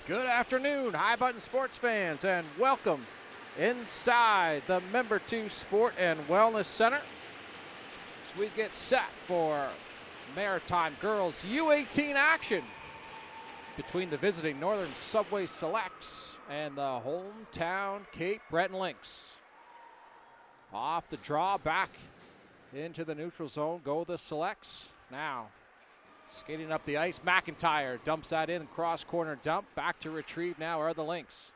Good afternoon, High Button sports fans, and welcome inside the Member 2 Sport and Wellness Center as we get set for Maritime Girls U18 action between the visiting Northern Subway Selects and the hometown Cape Breton Lynx. Off the draw, back into the neutral zone, go the Selects. Now, skating up the ice, McIntyre dumps that in, cross corner dump. Back to retrieve now are the Lynx.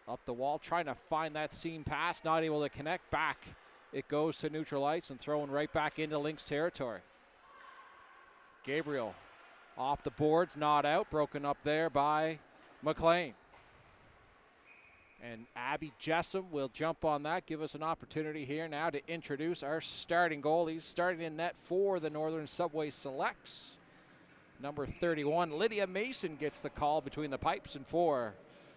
Up the wall, trying to find that seam pass, not able to connect. Back it goes to neutral ice and throwing right back into Lynx territory. Gabriel off the boards, not out, broken up there by McLean. And Abby Jessom will jump on that, give us an opportunity here now to introduce our starting goalies. Starting in net for the Northern Subway Selects, number 31, Lydia Mason gets the call between the pipes, and for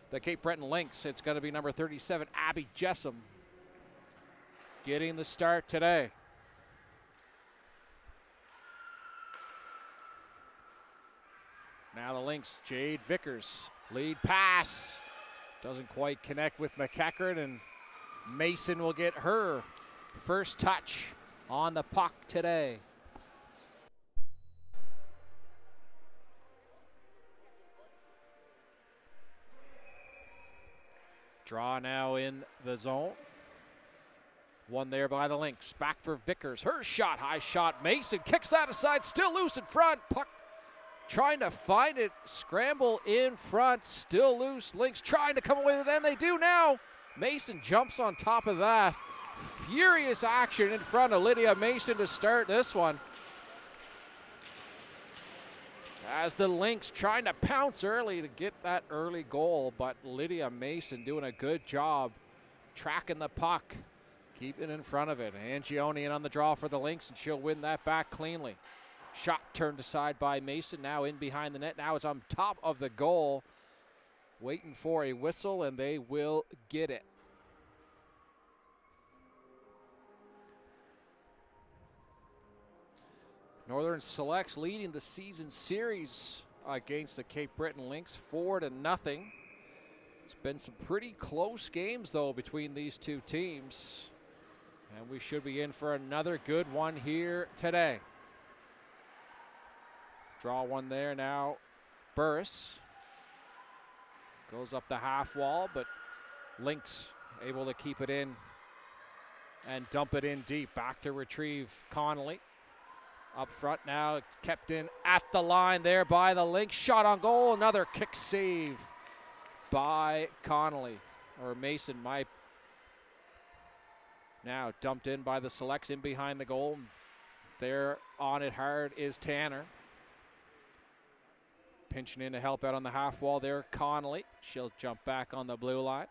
the Cape Breton Lynx, it's going to be number 37, Abby Jessom, getting the start today. Now the Lynx, Jade Vickers, lead pass. Doesn't quite connect with McEachern, and Mason will get her first touch on the puck today. Draw now in the zone. One there by the Lynx. Back for Vickers. Her shot, high shot. Mason kicks that aside, still loose in front. Puck trying to find it, scramble in front, still loose. Lynx trying to come away with it, and they do now. Mason jumps on top of that. Furious action in front of Lydia Mason to start this one. As the Lynx trying to pounce early to get that early goal, but Lydia Mason doing a good job tracking the puck, keeping in front of it. Angione in on the draw for the Lynx, and she'll win that back cleanly. Shot turned aside by Mason, now in behind the net. Now it's on top of the goal, waiting for a whistle, and they will get it. Northern Selects leading the season series against the Cape Breton Lynx 4-0. It's been some pretty close games, though, between these two teams, and we should be in for another good one here today. Draw one there now. Burris goes up the half wall, but Lynx able to keep it in and dump it in deep. Back to retrieve Connolly. Up front now, kept in at the line there by the Lynx. Shot on goal, another kick save by Connolly, or Mason. Now dumped in by the Selects in behind the goal. There on it hard is Tanner. Pinching in to help out on the half wall there, Connolly. She'll jump back on the blue line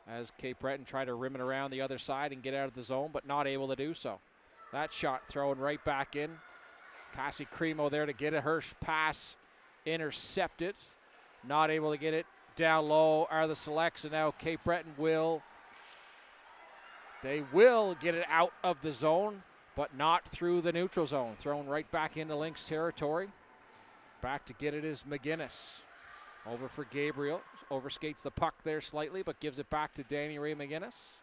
as Cape Breton try to rim it around the other side and get out of the zone, but not able to do so. That shot thrown right back in. Cassie Cremo there to get a Hirsch pass intercepted. Not able to get it down low are the Selects, and now Cape Breton will get it out of the zone, but not through the neutral zone. Thrown right back into Lynx territory. Back to get it is McGinnis. Over for Gabriel. Overskates the puck there slightly, but gives it back to Danny Ray McGinnis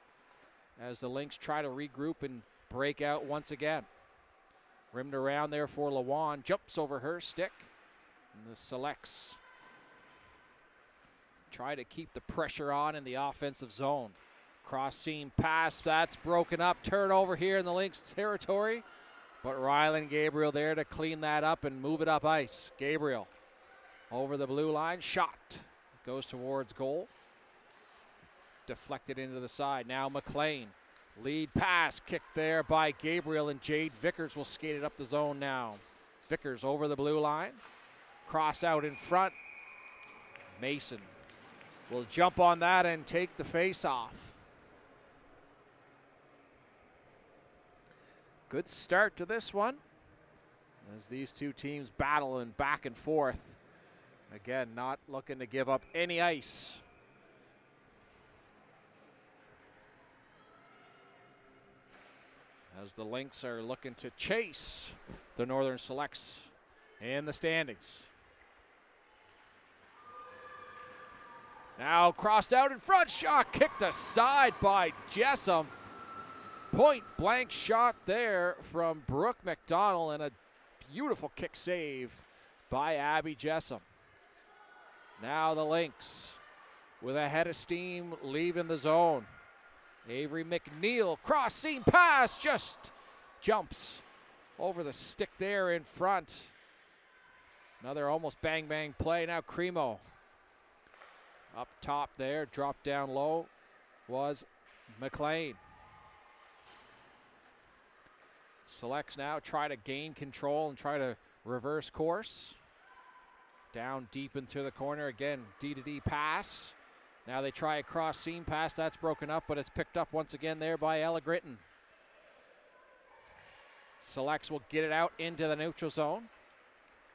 as the Lynx try to regroup and break out once again. Rimmed around there for Lawan. Jumps over her stick. And the Selects try to keep the pressure on in the offensive zone. Cross seam pass. That's broken up. Turnover here in the Lynx territory. But Rylan Gabriel there to clean that up and move it up ice. Gabriel over the blue line. Shot. Goes towards goal. Deflected into the side. Now McLean. Lead pass kicked there by Gabriel, and Jade Vickers will skate it up the zone now. Vickers over the blue line. Cross out in front. Mason will jump on that and take the face off. Good start to this one as these two teams battle and back and forth. Again, not looking to give up any ice. As the Lynx are looking to chase the Northern Selects in the standings. Now crossed out in front, shot kicked aside by Jessom. Point blank shot there from Brooke McDonald, and a beautiful kick save by Abby Jessom. Now the Lynx with a head of steam leaving the zone. Avery McNeil, cross seam pass, just jumps over the stick there in front. Another almost bang bang play. Now Cremo up top there, dropped down low was McLean. Selects now, try to gain control and try to reverse course. Down deep into the corner, again, D-to-D pass. Now they try a cross seam pass, that's broken up, but it's picked up once again there by Ella Gritton. Selects will get it out into the neutral zone,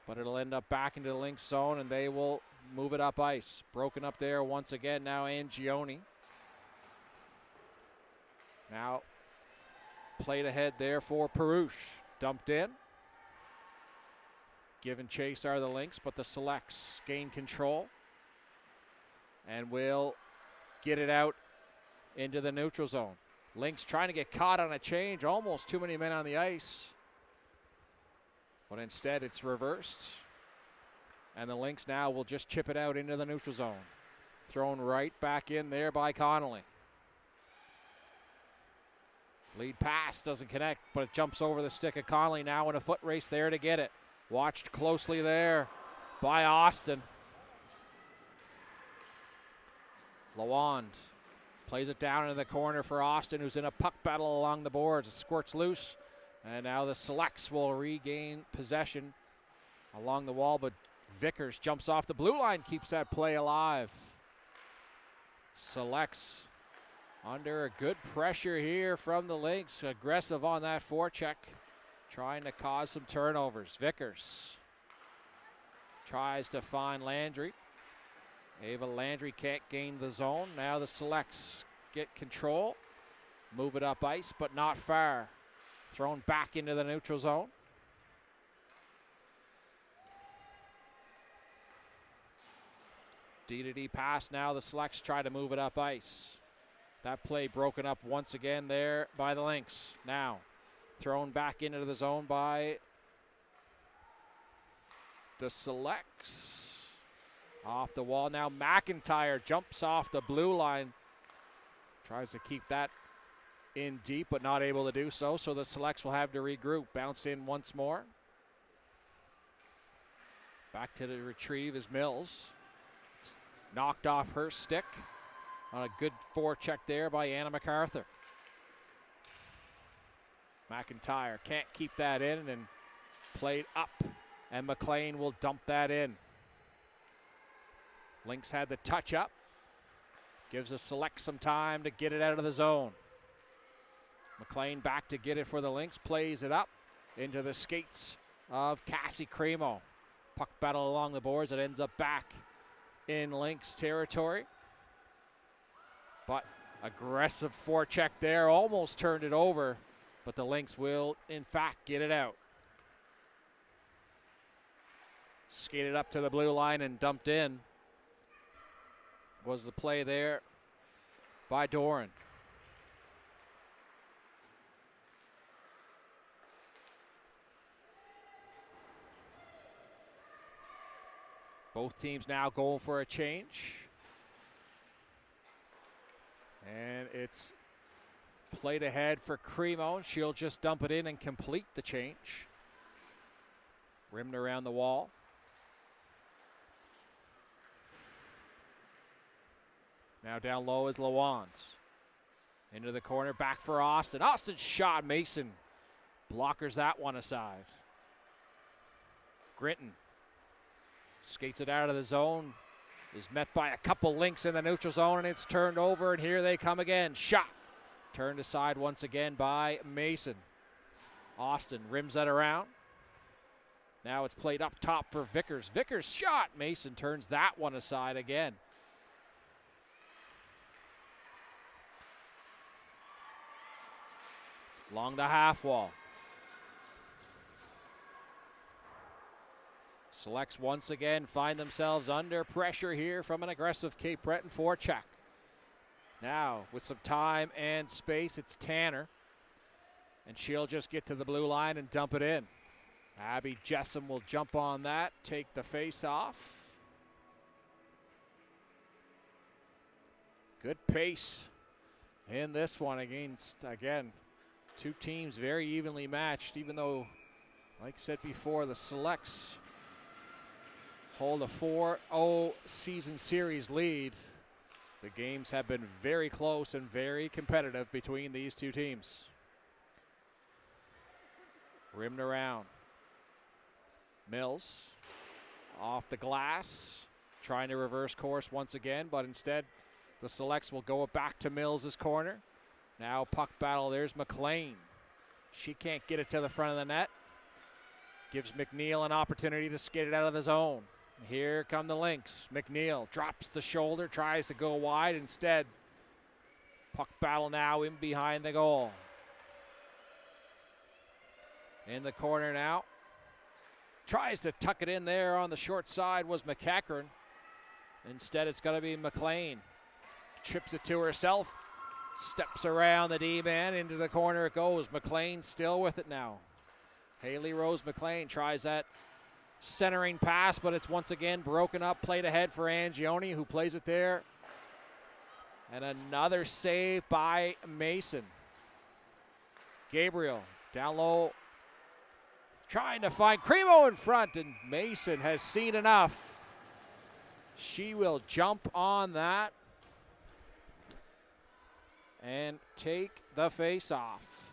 but it'll end up back into the Lynx zone, and they will move it up ice. Broken up there once again, now Angioni. Now played ahead there for Peruche. Dumped in. Give and chase are the Lynx, but the Selects gain control and will get it out into the neutral zone. Lynx trying to get caught on a change, almost too many men on the ice. But instead it's reversed. And the Lynx now will just chip it out into the neutral zone. Thrown right back in there by Connolly. Lead pass doesn't connect, but it jumps over the stick of Connolly now in a foot race there to get it. Watched closely there by Austin. Lawand plays it down into the corner for Austin, who's in a puck battle along the boards. It squirts loose, and now the Selects will regain possession along the wall, but Vickers jumps off the blue line, keeps that play alive. Selects under a good pressure here from the Lynx. Aggressive on that forecheck, trying to cause some turnovers. Vickers tries to find Landry. Ava Landry can't gain the zone. Now the Selects get control. Move it up ice, but not far. Thrown back into the neutral zone. D-to-D pass now. The Selects try to move it up ice. That play broken up once again there by the Lynx. Now thrown back into the zone by the Selects. Off the wall now. McIntyre jumps off the blue line. Tries to keep that in deep, but not able to do so. So the Selects will have to regroup. Bounced in once more. Back to the retrieve is Mills. It's knocked off her stick. On a good forecheck there by Anna MacArthur. McIntyre can't keep that in and played up, and McLean will dump that in. Lynx had the touch up. Gives a Select some time to get it out of the zone. McLean back to get it for the Lynx. Plays it up into the skates of Cassie Cremo. Puck battle along the boards. It ends up back in Lynx territory. But aggressive forecheck there, almost turned it over, but the Lynx will, in fact, get it out. Skated up to the blue line and dumped in was the play there by Doran. Both teams now going for a change. And it's played ahead for Cremo. She'll just dump it in and complete the change. Rimmed around the wall. Now down low is Lawand. Into the corner, back for Austin. Austin shot, Mason blockers that one aside. Gritton skates it out of the zone. Is met by a couple Lynx in the neutral zone, and it's turned over, and here they come again. Shot. Turned aside once again by Mason. Austin rims that around. Now it's played up top for Vickers. Vickers shot. Mason turns that one aside again. Along the half wall. Selects once again find themselves under pressure here from an aggressive Cape Breton forecheck. Now, with some time and space, it's Tanner. And she'll just get to the blue line and dump it in. Abby Jessam will jump on that, take the face off. Good pace in this one against, again, two teams very evenly matched, even though, like I said before, the Selects hold a 4-0 season series lead. The games have been very close and very competitive between these two teams. Rimmed around. Mills off the glass, trying to reverse course once again, but instead the Selects will go back to Mills' corner. Now puck battle, there's McLean. She can't get it to the front of the net. Gives McNeil an opportunity to skate it out of the zone. Here come the Lynx. McNeil drops the shoulder, tries to go wide. Instead, puck battle now in behind the goal. In the corner now. Tries to tuck it in there on the short side was McEachern. Instead, it's going to be McLean. Chips it to herself. Steps around the D-man. Into the corner it goes. McLean still with it now. Haley Rose McLean tries that centering pass, but it's once again broken up. Played ahead for Angioni, who plays it there. And another save by Mason. Gabriel down low, trying to find Cremo in front, and Mason has seen enough. She will jump on that and take the face off.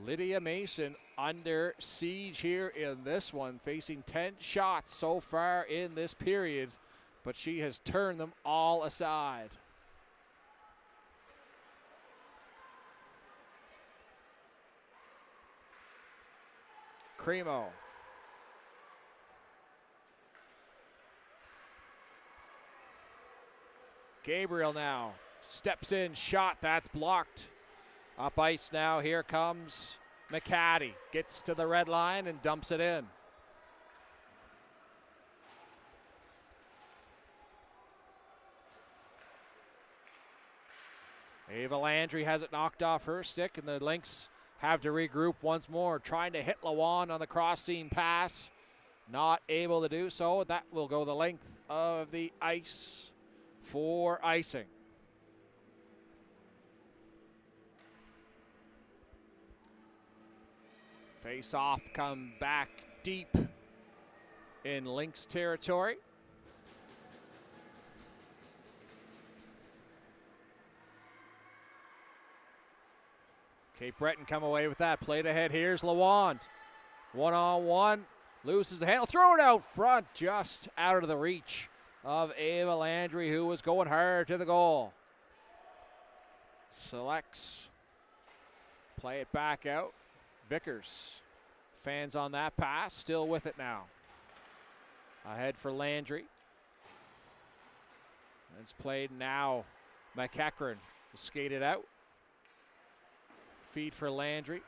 Lydia Mason under siege here in this one, facing 10 shots so far in this period, but she has turned them all aside. Cremo. Gabriel now steps in, shot, that's blocked. Up ice now, here comes McCaddy. Gets to the red line and dumps it in. Ava Landry has it knocked off her stick, and the Lynx have to regroup once more, trying to hit Lawan on the cross-seam pass. Not able to do so. That will go the length of the ice for icing. Face-off come back deep in Lynx territory. Cape Breton come away with that. Played ahead. Here's Lawand. One-on-one. Loses the handle. Throw it out front. Just out of the reach of Ava Landry, who was going hard to the goal. Selects. Play it back out. Vickers. Fans on that pass. Still with it now. Ahead for Landry. It's played now. McEachern will skate it out. Feed for Landry.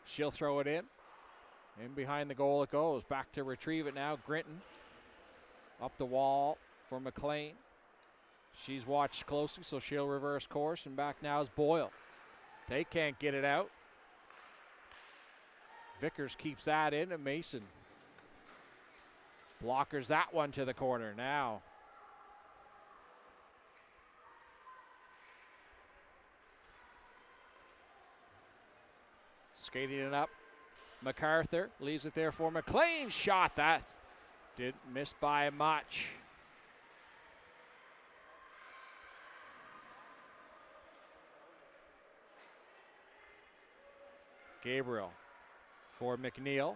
She'll throw it in. In behind the goal it goes. Back to retrieve it now. Grinton. Up the wall for McLean. She's watched closely, so she'll reverse course. And back now is Boyle. They can't get it out. Vickers keeps that in, and Mason blockers that one to the corner now. Skating it up. MacArthur leaves it there for McLean. Shot that. Didn't miss by much. Gabriel for McNeil.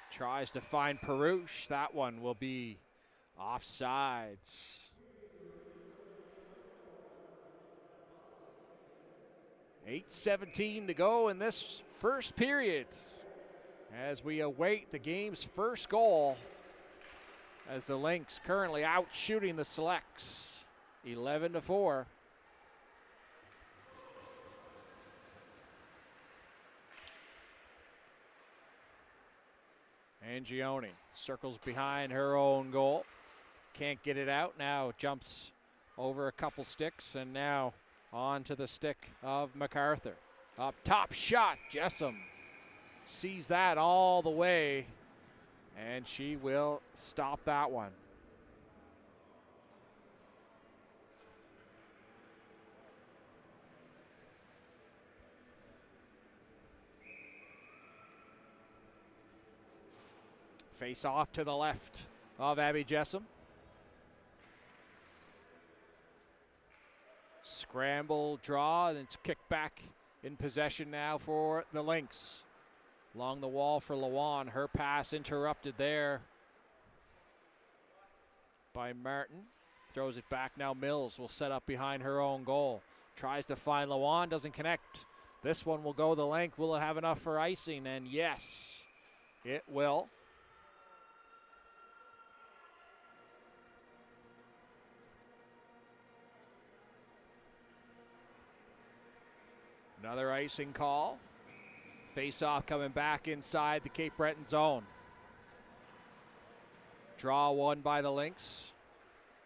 Tries to find Perush. That one will be offsides. 8:17 to go in this first period as we await the game's first goal, as the Lynx currently out shooting the Selects 11-4. Mangione circles behind her own goal. Can't get it out. Now jumps over a couple sticks and now on to the stick of MacArthur. Up top shot. Jessom sees that all the way, and she will stop that one. Face off to the left of Abby Jessom. Scramble, draw, and it's kicked back in possession now for the Lynx. Along the wall for Lawan. Her pass interrupted there by Martin. Throws it back now. Mills will set up behind her own goal. Tries to find Lawan, doesn't connect. This one will go the length. Will it have enough for icing? And yes, it will. Another icing call. Face-off coming back inside the Cape Breton zone. Draw won by the Lynx.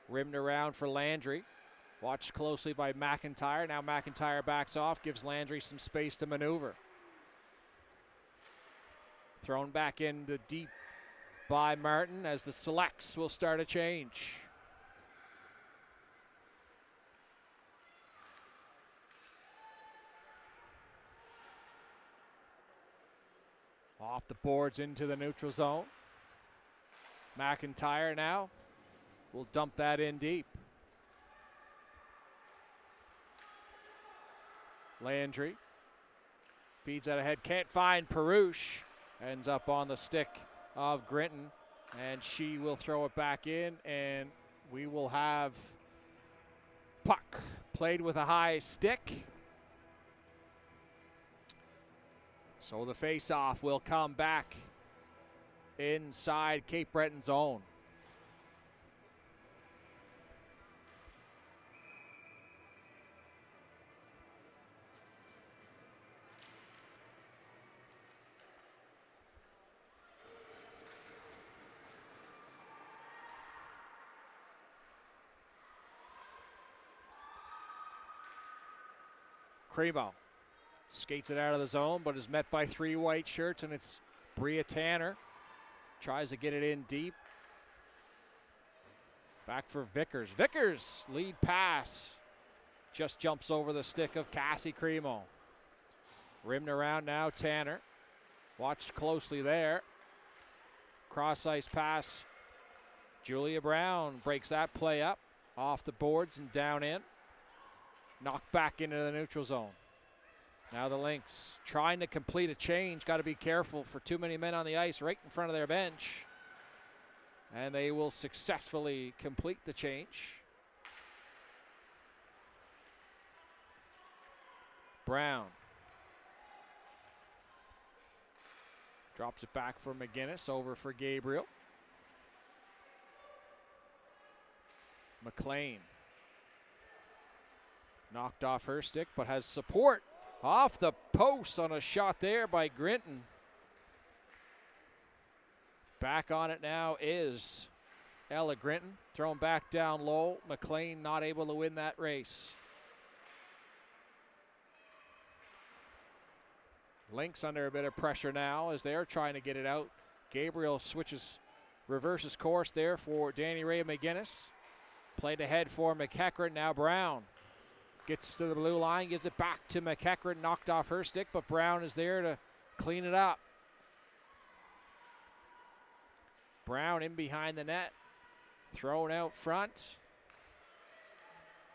Rimmed around for Landry. Watched closely by McIntyre. Now McIntyre backs off, gives Landry some space to maneuver. Thrown back into deep by Martin as the selects will start a change. Off the boards into the neutral zone. McIntyre now will dump that in deep. Landry feeds out ahead, can't find Perouche. Ends up on the stick of Grinton, and she will throw it back in, and we will have puck played with a high stick. So the face-off will come back inside Cape Breton zone. Cremo skates it out of the zone, but is met by three white shirts, and it's Bria Tanner. Tries to get it in deep. Back for Vickers. Vickers, lead pass. Just jumps over the stick of Cassie Cremo. Rimmed around now, Tanner. Watched closely there. Cross-ice pass. Julia Brown breaks that play up. Off the boards and down in. Knocked back into the neutral zone. Now the Lynx trying to complete a change. Got to be careful for too many men on the ice right in front of their bench. And they will successfully complete the change. Brown. Drops it back for McGinnis, over for Gabriel. McLean. Knocked off her stick, but has support. Off the post on a shot there by Grinton. Back on it now is Ella Grinton. Thrown back down low. McLean not able to win that race. Lynx under a bit of pressure now as they're trying to get it out. Gabriel reverses course there for Danny Ray McGinnis. Played ahead for McEachran. Now Brown. Gets to the blue line, gives it back to McEachran, knocked off her stick, but Brown is there to clean it up. Brown in behind the net, thrown out front.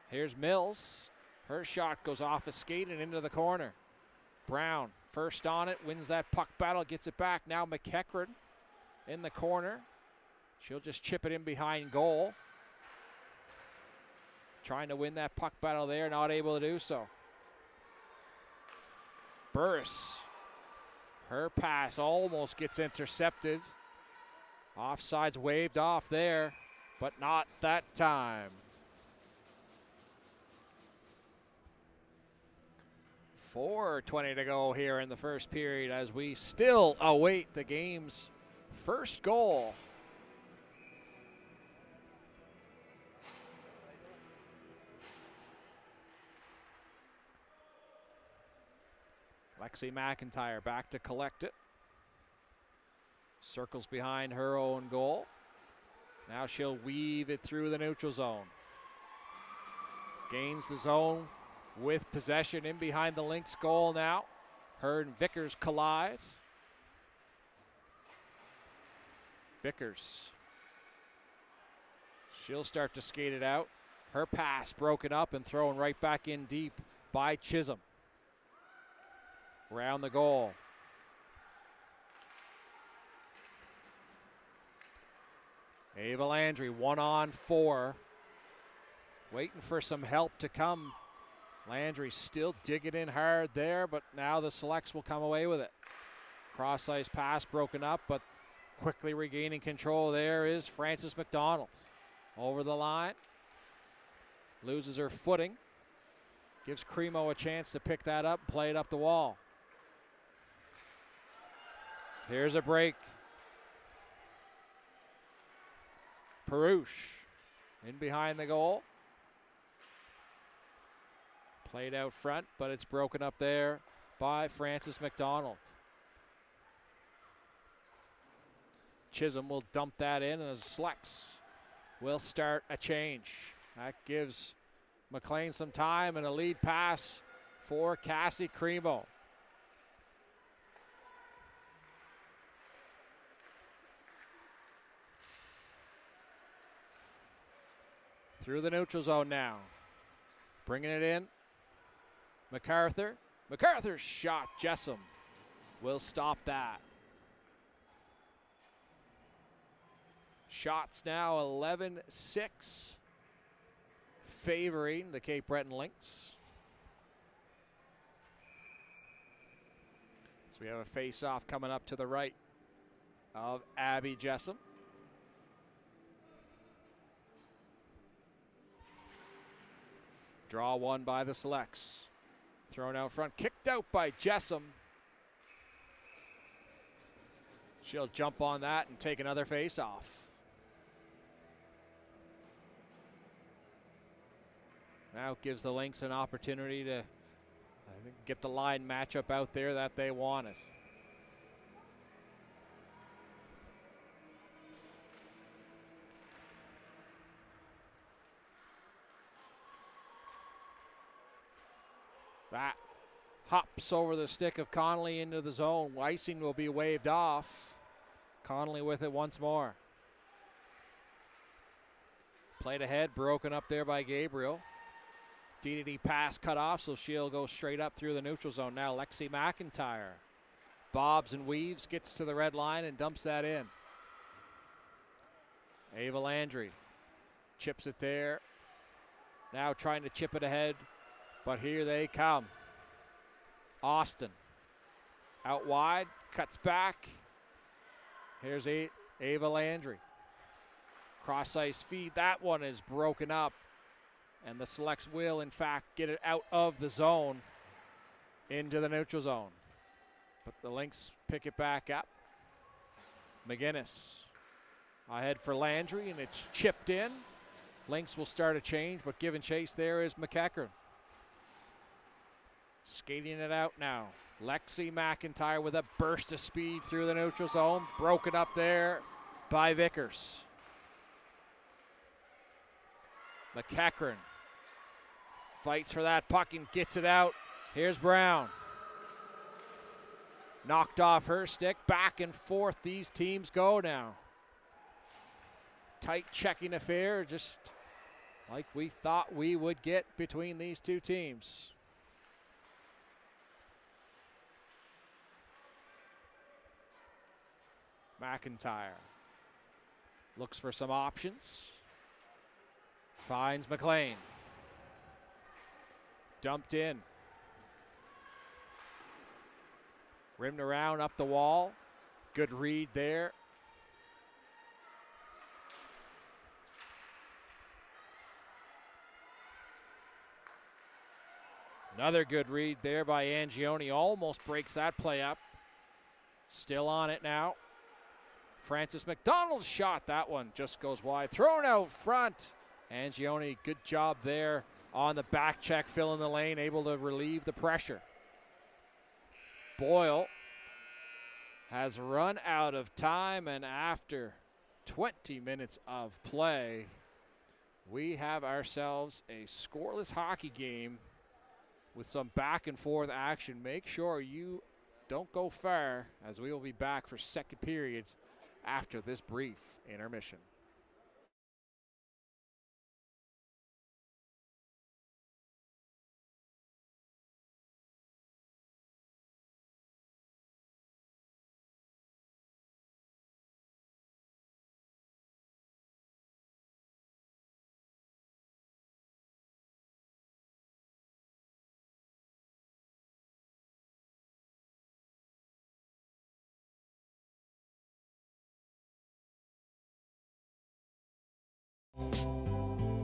Here's Mills. Her shot goes off a skate and into the corner. Brown first on it, wins that puck battle, gets it back. Now McEachran in the corner. She'll just chip it in behind goal. Trying to win that puck battle there, not able to do so. Burris. Her pass almost gets intercepted. Offside's waved off there, but not that time. 4:20 to go here in the first period as we still await the game's first goal. Lexi McIntyre back to collect it. Circles behind her own goal. Now she'll weave it through the neutral zone. Gains the zone with possession in behind the Lynx goal now. Her and Vickers collide. Vickers. She'll start to skate it out. Her pass broken up and thrown right back in deep by Chisholm. Around the goal. Ava Landry, 1-on-4. Waiting for some help to come. Landry still digging in hard there, but now the Selects will come away with it. Cross-ice pass broken up, but quickly regaining control there is Frances McDonald. Over the line. Loses her footing. Gives Cremo a chance to pick that up, play it up the wall. Here's a break. Perush in behind the goal. Played out front, but it's broken up there by Frances McDonald. Chisholm will dump that in, and the Selects will start a change. That gives McLean some time and a lead pass for Cassie Cremo. Through the neutral zone now. Bringing it in. MacArthur. MacArthur's shot. Jessom will stop that. Shots now 11-6. Favoring the Cape Breton Lynx. So we have a face-off coming up to the right of Abby Jessom. Draw one by the Selects. Thrown out front, kicked out by Jessom. She'll jump on that and take another face-off. Now it gives the Lynx an opportunity to get the line matchup out there that they wanted. That hops over the stick of Connolly into the zone. Icing will be waved off. Connolly with it once more. Played ahead, broken up there by Gabriel. DDD pass cut off, so she'll go straight up through the neutral zone. Now Lexi McIntyre bobs and weaves, gets to the red line and dumps that in. Ava Landry chips it there. Now trying to chip it ahead, but here they come. Austin out wide, cuts back. Here's Ava Landry. Cross-ice feed, that one is broken up. And the Selects will, in fact, get it out of the zone into the neutral zone. But the Lynx pick it back up. McGinnis ahead for Landry, and it's chipped in. Lynx will start a change, but giving chase there is McEachern. Skating it out now. Lexi McIntyre with a burst of speed through the neutral zone. Broken up there by Vickers. McEachern fights for that puck and gets it out. Here's Brown. Knocked off her stick. Back and forth these teams go now. Tight checking affair, just like we thought we would get between these two teams. McIntyre looks for some options. Finds McLean. Dumped in. Rimmed around up the wall. Good read there. Another good read there by Angione. Almost breaks that play up. Still on it now. Francis McDonald's shot. That one just goes wide. Thrown out front. Angione, good job there on the back check, filling the lane, able to relieve the pressure. Boyle has run out of time, and after 20 minutes of play, we have ourselves a scoreless hockey game with some back and forth action. Make sure you don't go far, as we will be back for second period after this brief intermission.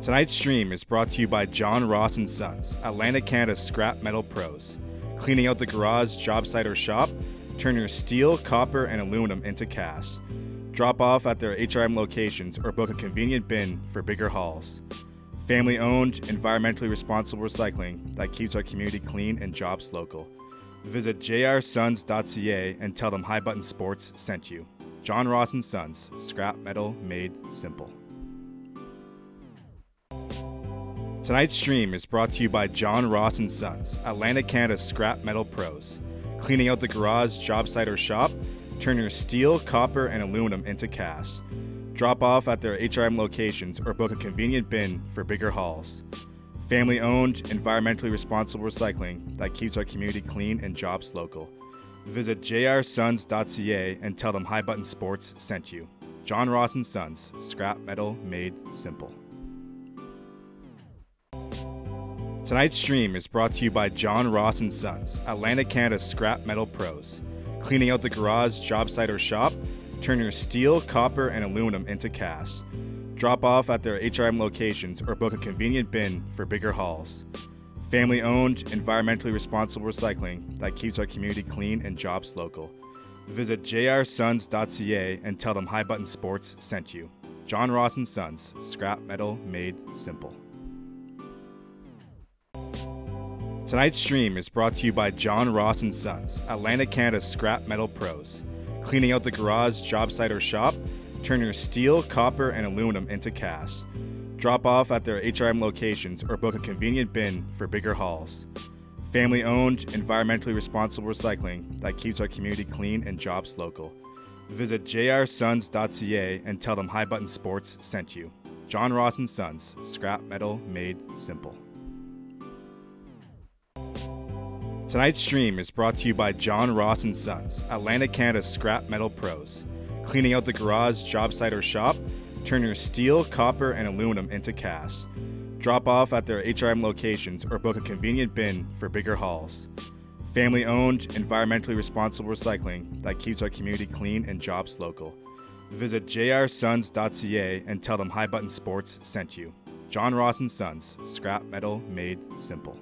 Tonight's stream is brought to you by John Ross & Sons, Atlantic Canada's scrap metal pros. Cleaning out the garage, job site, or shop, turn your steel, copper, and aluminum into cast. Drop off at their HRM locations or book a convenient bin for bigger hauls. Family-owned, environmentally responsible recycling that keeps our community clean and jobs local. Visit jrsons.ca and tell them High Button Sports sent you. John Ross & Sons, scrap metal made simple. Tonight's stream is brought to you by John Ross & Sons, Atlantic Canada's scrap metal pros. Cleaning out the garage, job site, or shop, turn your steel, copper, and aluminum into cast. Drop off at their HRM locations or book a convenient bin for bigger hauls. Family-owned, environmentally responsible recycling that keeps our community clean and jobs local. Visit jrsons.ca and tell them High Button Sports sent you. John Ross & Sons, scrap metal made simple. Tonight's stream is brought to you by John Ross & Sons, Atlantic Canada's scrap metal pros. Cleaning out the garage, job site, or shop, turn your steel, copper, and aluminum into cast. Drop off at their HRM locations or book a convenient bin for bigger hauls. Family-owned, environmentally responsible recycling that keeps our community clean and jobs local. Visit jrsons.ca and tell them High Button Sports sent you. John Ross & Sons, scrap metal made simple. Tonight's stream is brought to you by John Ross & Sons, Atlantic Canada's scrap metal pros. Cleaning out the garage, job site, or shop, turn your steel, copper, and aluminum into cast. Drop off at their HRM locations or book a convenient bin for bigger hauls. Family-owned, environmentally responsible recycling that keeps our community clean and jobs local. Visit jrsons.ca and tell them High Button Sports sent you. John Ross & Sons, scrap metal made simple. Tonight's stream is brought to you by John Ross & Sons, Atlantic Canada's scrap metal pros. Cleaning out the garage, job site, or shop, turn your steel, copper, and aluminum into cast. Drop off at their HRM locations or book a convenient bin for bigger hauls. Family-owned, environmentally responsible recycling that keeps our community clean and jobs local. Visit jrsons.ca and tell them High Button Sports sent you. John Ross & Sons, scrap metal made simple.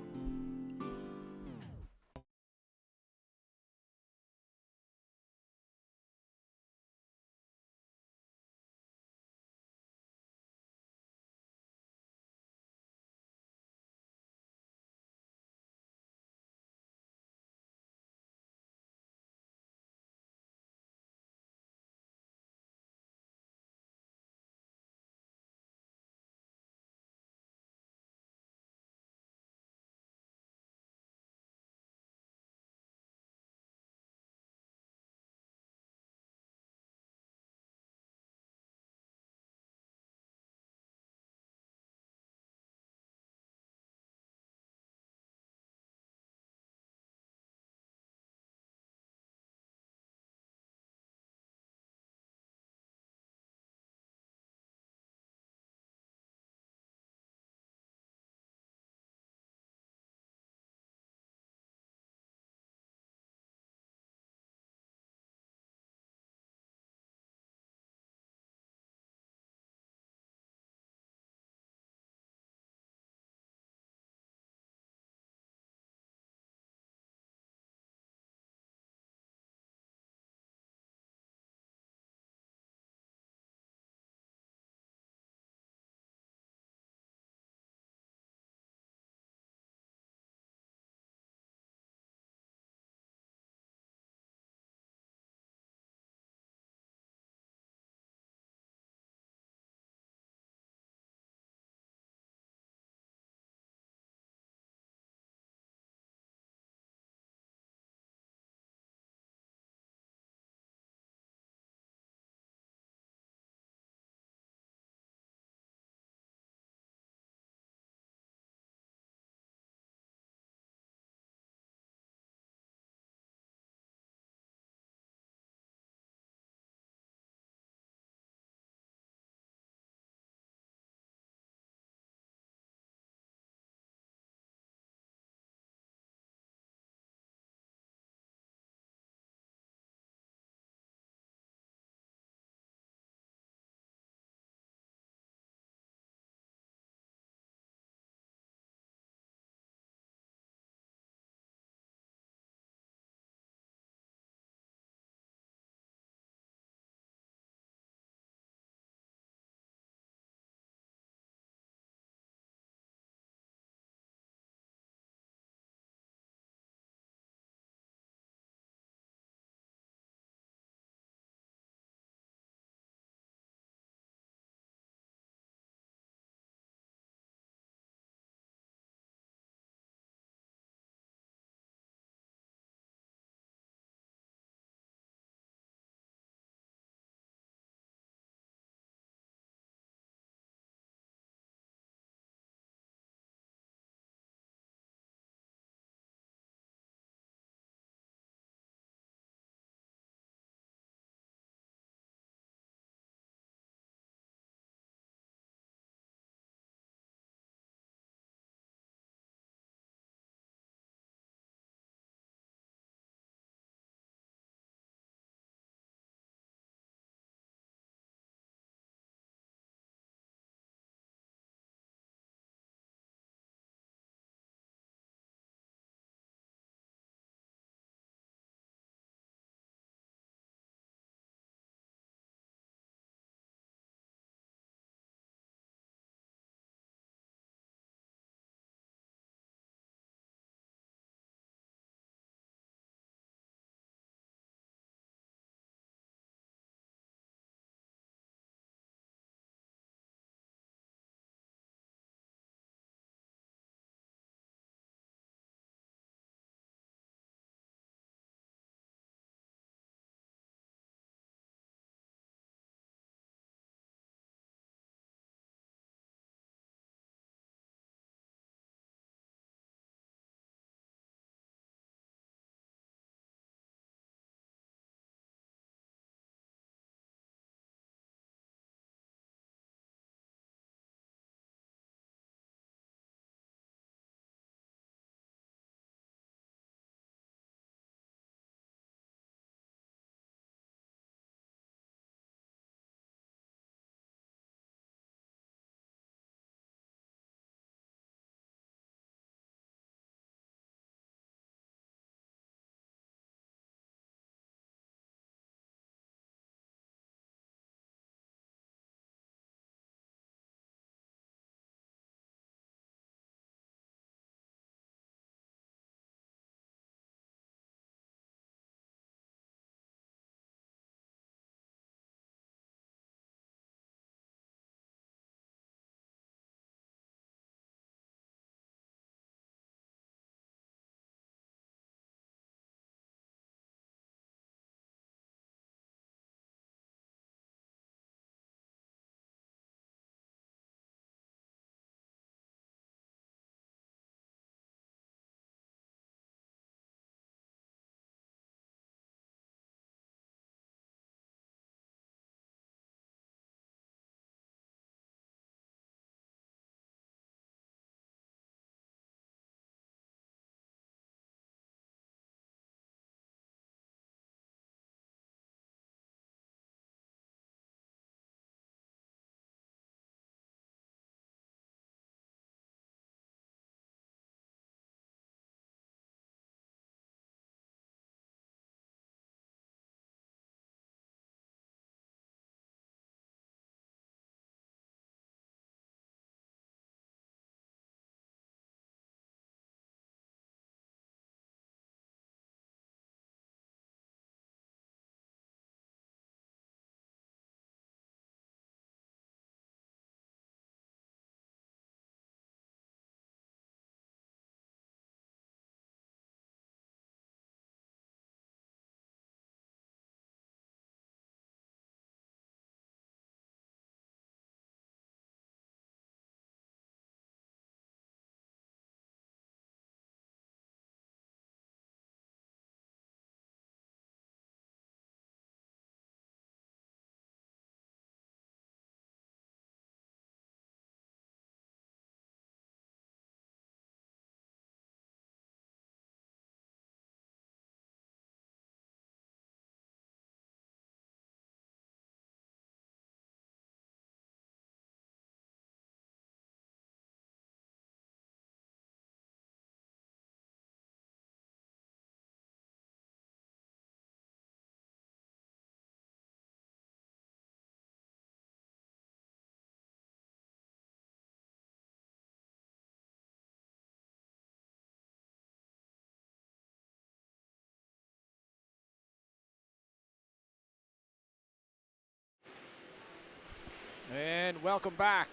And welcome back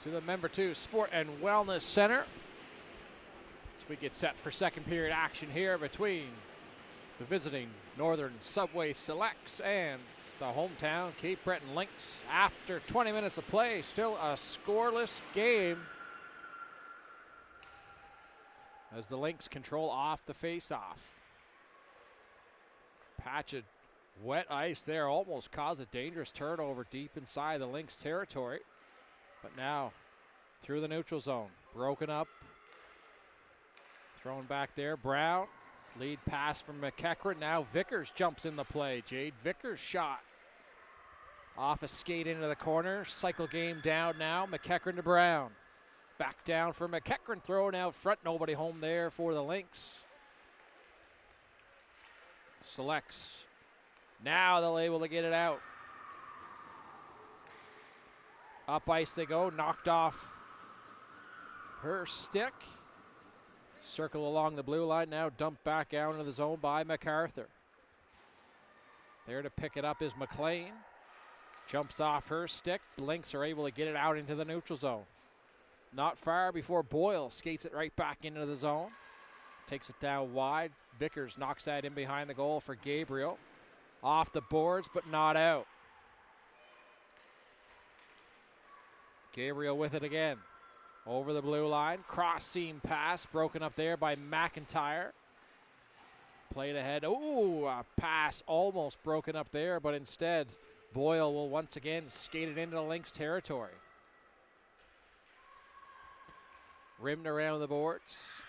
to the Member 2 Sport and Wellness Center. As we get set for second period action here between the visiting Northern Subway Selects and the hometown Cape Breton Lynx. After 20 minutes of play, still a scoreless game as the Lynx control off the face-off. Patch of wet ice there almost caused a dangerous turnover deep inside the Lynx territory. But now through the neutral zone, broken up, thrown back there. Brown, lead pass from McEachran. Now Vickers jumps in the play. Jade Vickers shot off a skate into the corner. Cycle game down now. McEachran to Brown. Back down for McEachran, thrown out front. Nobody home there for the Lynx. Selects. Now they'll able to get it out. Up ice they go, knocked off her stick. Circle along the blue line, now dumped back out into the zone by MacArthur. There to pick it up is McLean. Jumps off her stick. The Lynx are able to get it out into the neutral zone. Not far before Boyle skates it right back into the zone. Takes it down wide. Vickers knocks that in behind the goal for Gabriel. Off the boards, but not out. Gabriel with it again. Over the blue line. Cross seam pass. Broken up there by McIntyre. Played ahead. Ooh, a pass almost broken up there, but instead Boyle will once again skate it into the Lynx territory. Rimmed around the boards.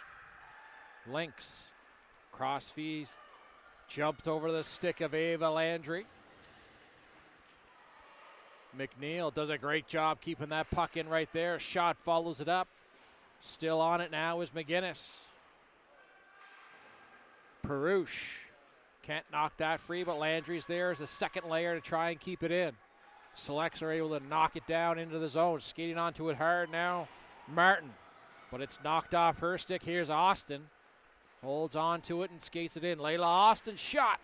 Lynx. Cross fees. Jumped over the stick of Ava Landry. McNeil does a great job keeping that puck in right there. Shot follows it up. Still on it now is McGinnis. Perush can't knock that free, but Landry's there as a second layer to try and keep it in. Selects are able to knock it down into the zone. Skating onto it hard now, Martin. But it's knocked off her stick. Here's Austin. Holds on to it and skates it in. Layla Austin shot.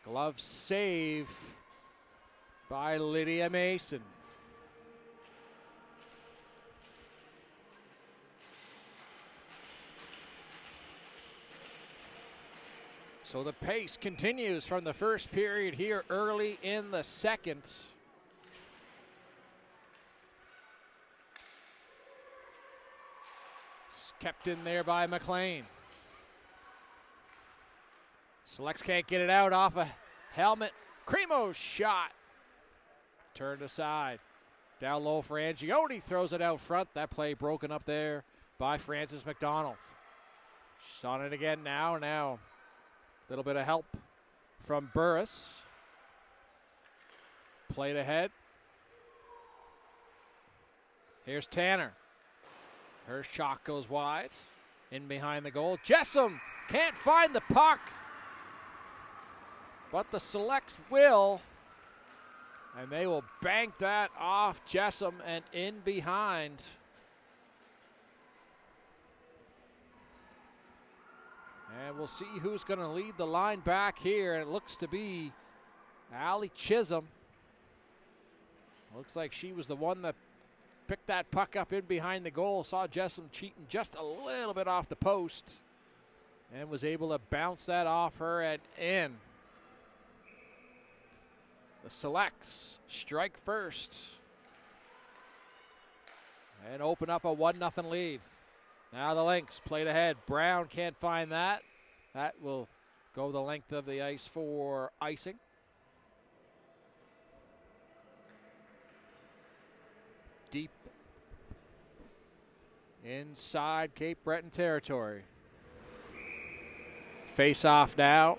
Glove save by Lydia Mason. So the pace continues from the first period here early in the second. It's kept in there by McLean. Selects can't get it out off a helmet. Cremo's shot. Turned aside. Down low for Angione. Throws it out front. That play broken up there by Francis McDonald. She's on it again now. Now a little bit of help from Burris. Played ahead. Here's Tanner. Her shot goes wide. In behind the goal. Jessam can't find the puck. But the Selects will. And they will bank that off Jessam and in behind. And we'll see who's going to lead the line back here. And it looks to be Allie Chisholm. Looks like she was the one that picked that puck up in behind the goal. Saw Jessam cheating just a little bit off the post. And was able to bounce that off her and in. The Selects strike first and open up a 1-0 lead. Now the Lynx played ahead. Brown can't find that. That will go the length of the ice for icing. Deep inside Cape Breton territory. Face off now.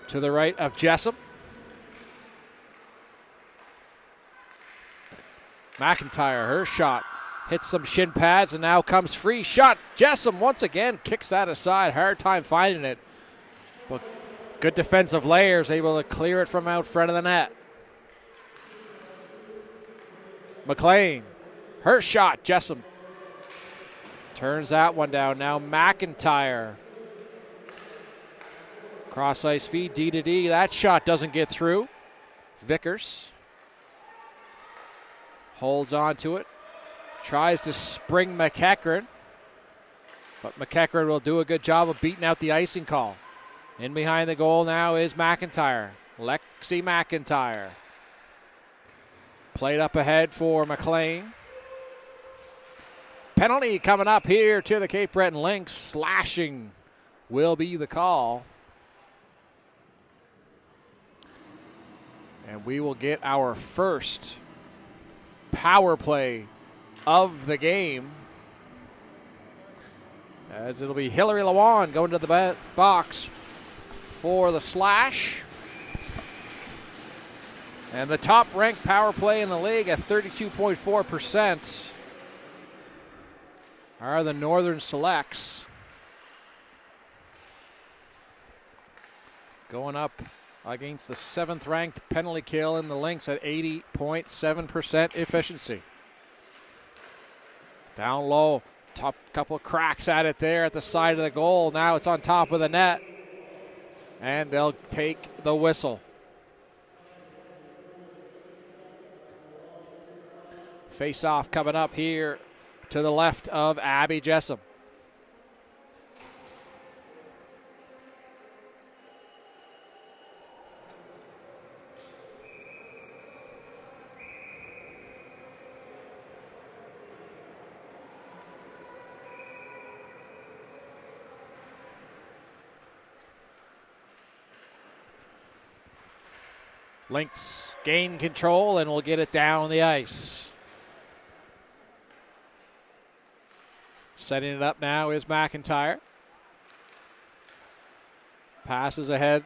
To the right of Jessam. McIntyre, her shot. Hits some shin pads and now comes free. Shot. Jessam once again kicks that aside. Hard time finding it. But good defensive layers, able to clear it from out front of the net. McLean. Her shot. Jessam turns that one down. Now McIntyre. Cross ice feed, D to D. That shot doesn't get through. Vickers Holds on to it. Tries to spring McEachern. But McEachern will do a good job of beating out the icing call. In behind the goal now is McIntyre. Lexi McIntyre. Played up ahead for McLean. Penalty coming up here to the Cape Breton Lynx. Slashing will be the call. And we will get our first power play of the game, as it'll be Hillary Lewan going to the box for the slash. And the top-ranked power play in the league at 32.4% are the Northern Selects. Going up against the 7th-ranked penalty kill in the Lynx at 80.7% efficiency. Down low, top couple of cracks at it there at the side of the goal. Now it's on top of the net, and they'll take the whistle. Face-off coming up here to the left of Abby Jessup. Lynx gain control and will get it down the ice. Setting it up now is McIntyre. Passes ahead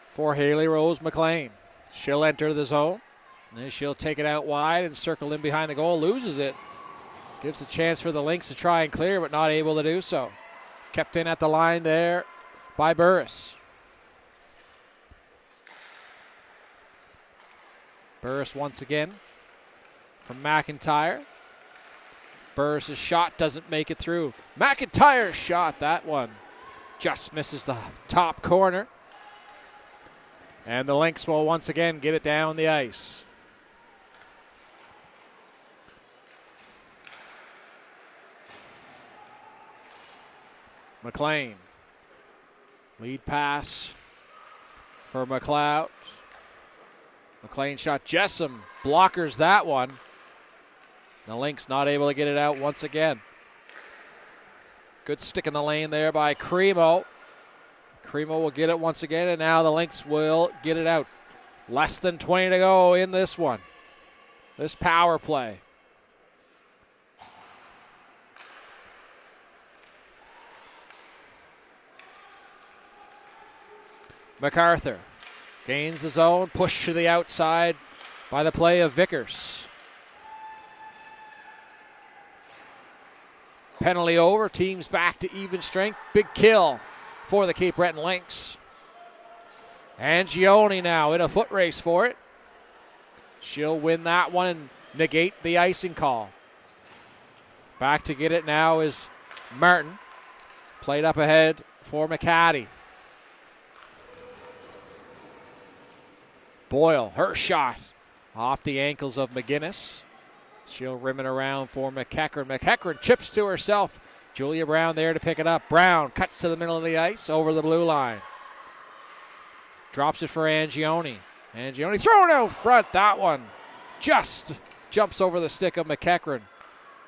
for Haley Rose McLean. She'll enter the zone. And then she'll take it out wide and circle in behind the goal. Loses it. Gives a chance for the Lynx to try and clear, but not able to do so. Kept in at the line there by Burris. Burris once again from McIntyre. Burris' shot doesn't make it through. McIntyre's shot, that one just misses the top corner. And the Lynx will once again get it down the ice. McLean. Lead pass for McLeod. McLean shot. Jessup blockers that one. The Lynx not able to get it out once again. Good stick in the lane there by Cremo. Cremo will get it once again, and now the Lynx will get it out. Less than 20 to go in this one. This power play. MacArthur gains the zone, pushed to the outside by the play of Vickers. Penalty over, teams back to even strength. Big kill for the Cape Breton Lynx. Angioni now in a foot race for it. She'll win that one and negate the icing call. Back to get it now is Martin. Played up ahead for McCaddy. Boyle, her shot off the ankles of McGinnis. She'll rim it around for McEachern. McEachern chips to herself. Julia Brown there to pick it up. Brown cuts to the middle of the ice over the blue line. Drops it for Angioni. Angioni thrown out front. That one just jumps over the stick of McEachern.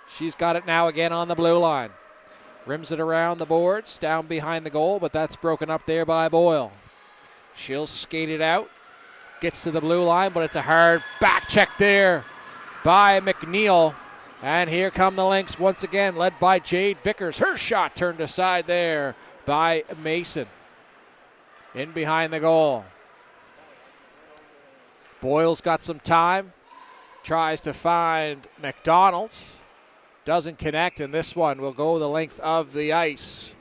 She's got it now again on the blue line. Rims it around the boards, down behind the goal, but that's broken up there by Boyle. She'll skate it out. Gets to the blue line, but it's a hard back check there by McNeil. And here come the Lynx once again, led by Jade Vickers. Her shot turned aside there by Mason. In behind the goal. Boyle's got some time. Tries to find McDonald's. Doesn't connect, and this one will go the length of the ice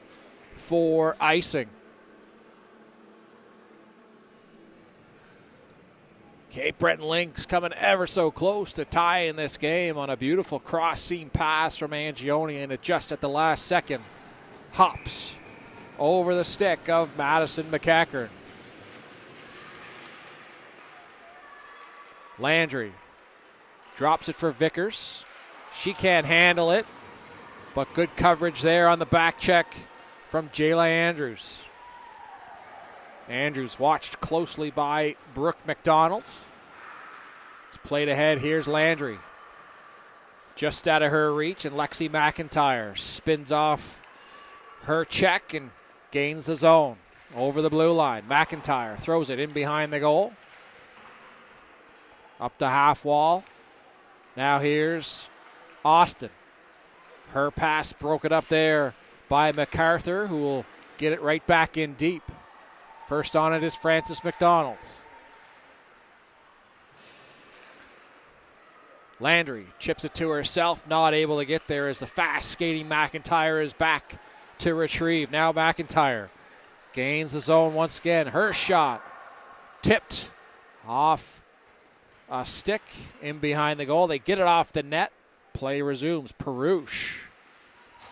for icing. Cape Breton Lynx coming ever so close to tying this game on a beautiful cross-seam pass from Angioni, and it just at the last second hops over the stick of Madison McEachern. Landry Drops it for Vickers. She can't handle it, but good coverage there on the back check from Jayla Andrews. Andrews watched closely by Brooke McDonald. It's played ahead. Here's Landry. Just out of her reach, and Lexi McIntyre spins off her check and gains the zone over the blue line. McIntyre throws it in behind the goal. Up the half wall. Now here's Austin. Her pass broken up there by MacArthur, who will get it right back in deep. First on it is Frances McDonald. Landry chips it to herself, not able to get there as the fast skating McIntyre is back to retrieve. Now McIntyre gains the zone once again. Her shot tipped off a stick in behind the goal. They get it off the net. Play resumes. Perouche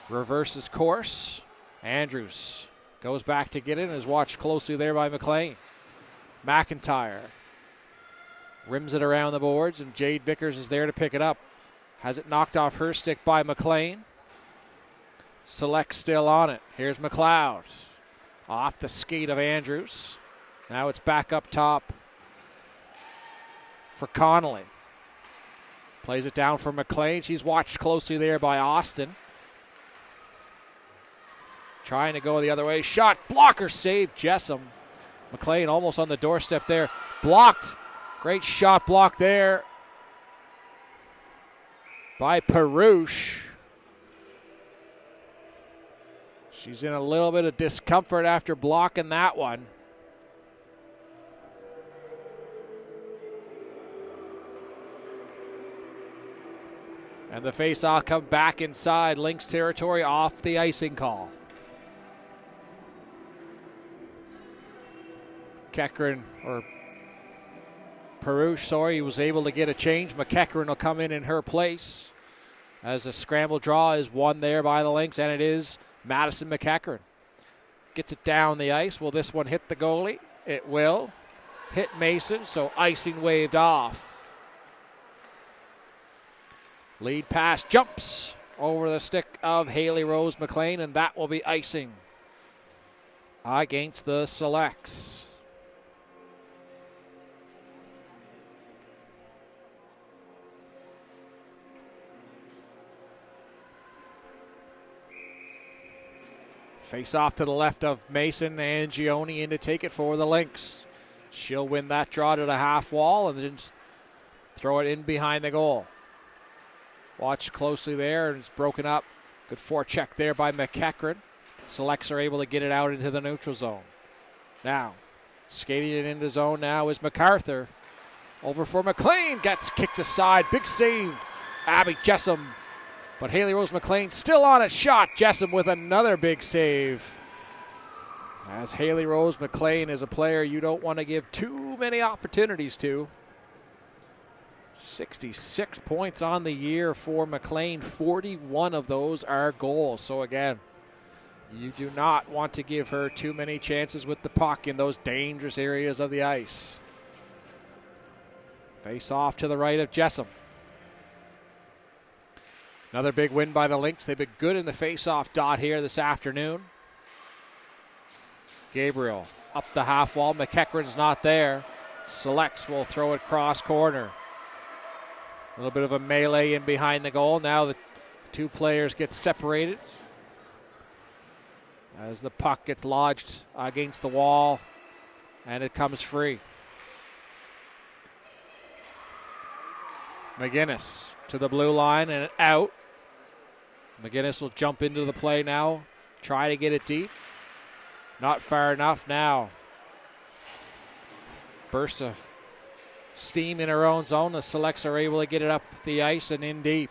reverses course. Andrews goes back to get it and is watched closely there by McLean. McIntyre rims it around the boards, and Jade Vickers is there to pick it up. Has it knocked off her stick by McLean. Select still on it. Here's McLeod. Off the skate of Andrews. Now it's back up top for Connolly. Plays it down for McLean. She's watched closely there by Austin. Trying to go the other way. Shot, blocker, save, Jessom. McLean almost on the doorstep there. Blocked. Great shot block there by Perouche. She's in a little bit of discomfort after blocking that one. And the faceoff come back inside Lynx territory off the icing call. Keckren, or Perouche, was able to get a change. McEachran will come in her place as a scramble draw is won there by the Lynx, and it is Madison McEachran. Gets it down the ice. Will this one hit the goalie? It will. Hit Mason, so icing waved off. Lead pass jumps over the stick of Haley Rose McLean, and that will be icing against the Selects. Face off to the left of Mason, and Gioni in to take it for the Lynx. She'll win that draw to the half wall and then throw it in behind the goal. Watch closely there, and it's broken up. Good forecheck there by McEachran. Selects are able to get it out into the neutral zone. Now, skating it into zone now is MacArthur. Over for McLean, gets kicked aside. Big save, Abby Jessom. But Haley Rose McLean still on it. Shot. Jessom with another big save. As Haley Rose McLean is a player you don't want to give too many opportunities to. 66 points on the year for McLean. 41 of those are goals. So again, you do not want to give her too many chances with the puck in those dangerous areas of the ice. Face off to the right of Jessom. Another big win by the Lynx. They've been good in the face-off dot here this afternoon. Gabriel up the half wall. McEachran's not there. Selects will throw it cross corner. A little bit of a melee in behind the goal. Now the two players get separated as the puck gets lodged against the wall, and it comes free. McGinnis to the blue line and out. McGinnis will jump into the play now, try to get it deep. Not far enough now. Burst of steam in her own zone. The Selects are able to get it up the ice and in deep.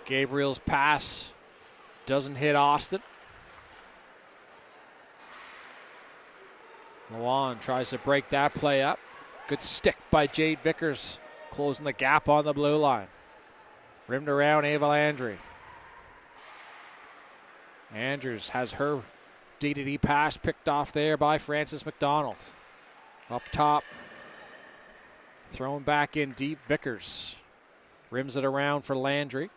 Gabriel's pass doesn't hit Austin. Lawan tries to break that play up. Good stick by Jade Vickers, closing the gap on the blue line. Rimmed around Ava Landry. Andrews has her D-to-D pass picked off there by Francis McDonald. Up top, thrown back in deep, Vickers. Rims it around for Landry.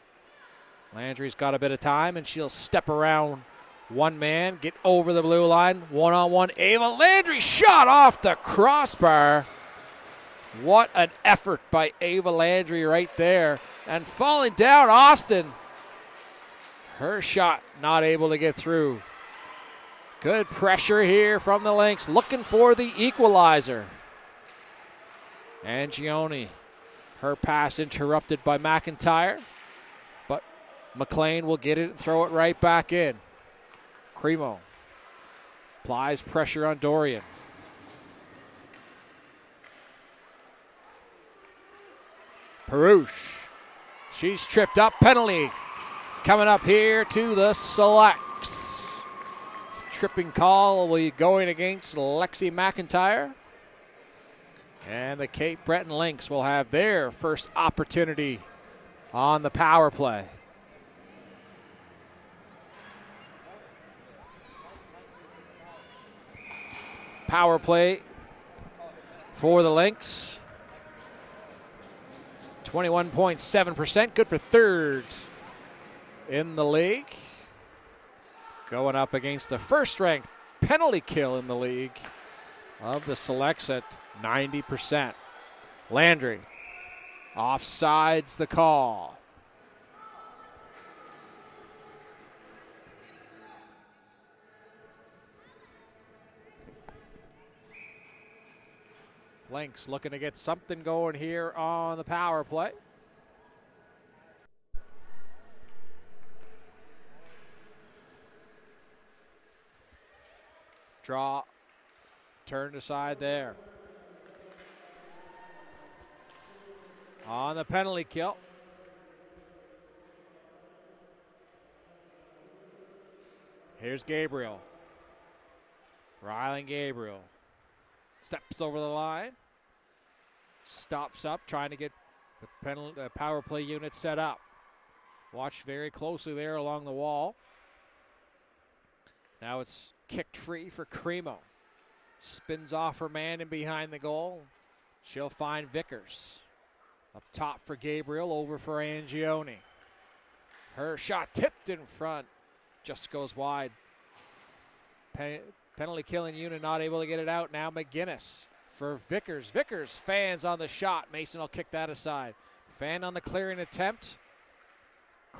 Landry's got a bit of time, and she'll step around one man, get over the blue line, one-on-one. Ava Landry shot off the crossbar. What an effort by Ava Landry right there. And falling down, Austin. Her shot not able to get through. Good pressure here from the Lynx, looking for the equalizer. Angioni, her pass interrupted by McIntyre, but McLean will get it and throw it right back in. Cremo applies pressure on Dorian. Perush, she's tripped up, penalty coming up here to the Selects. Tripping call will be going against Lexi McIntyre. And the Cape Breton Lynx will have their first opportunity on the power play. Power play for the Lynx. 21.7%, good for third in the league. Going up against the first-ranked penalty kill in the league of the Selects at 90%. Landry, offsides the call. Lynx looking to get something going here on the power play. Draw, turned aside there. On the penalty kill. Here's Gabriel. Rylan Gabriel steps over the line. Stops up, trying to get the power play unit set up. Watch very closely there along the wall. Now it's kicked free for Cremo. Spins off her man in behind the goal. She'll find Vickers. Up top for Gabriel, over for Angioni. Her shot tipped in front. Just goes wide. Penalty killing unit not able to get it out. Now McGinnis for Vickers. Vickers fans on the shot. Mason will kick that aside. Fan on the clearing attempt.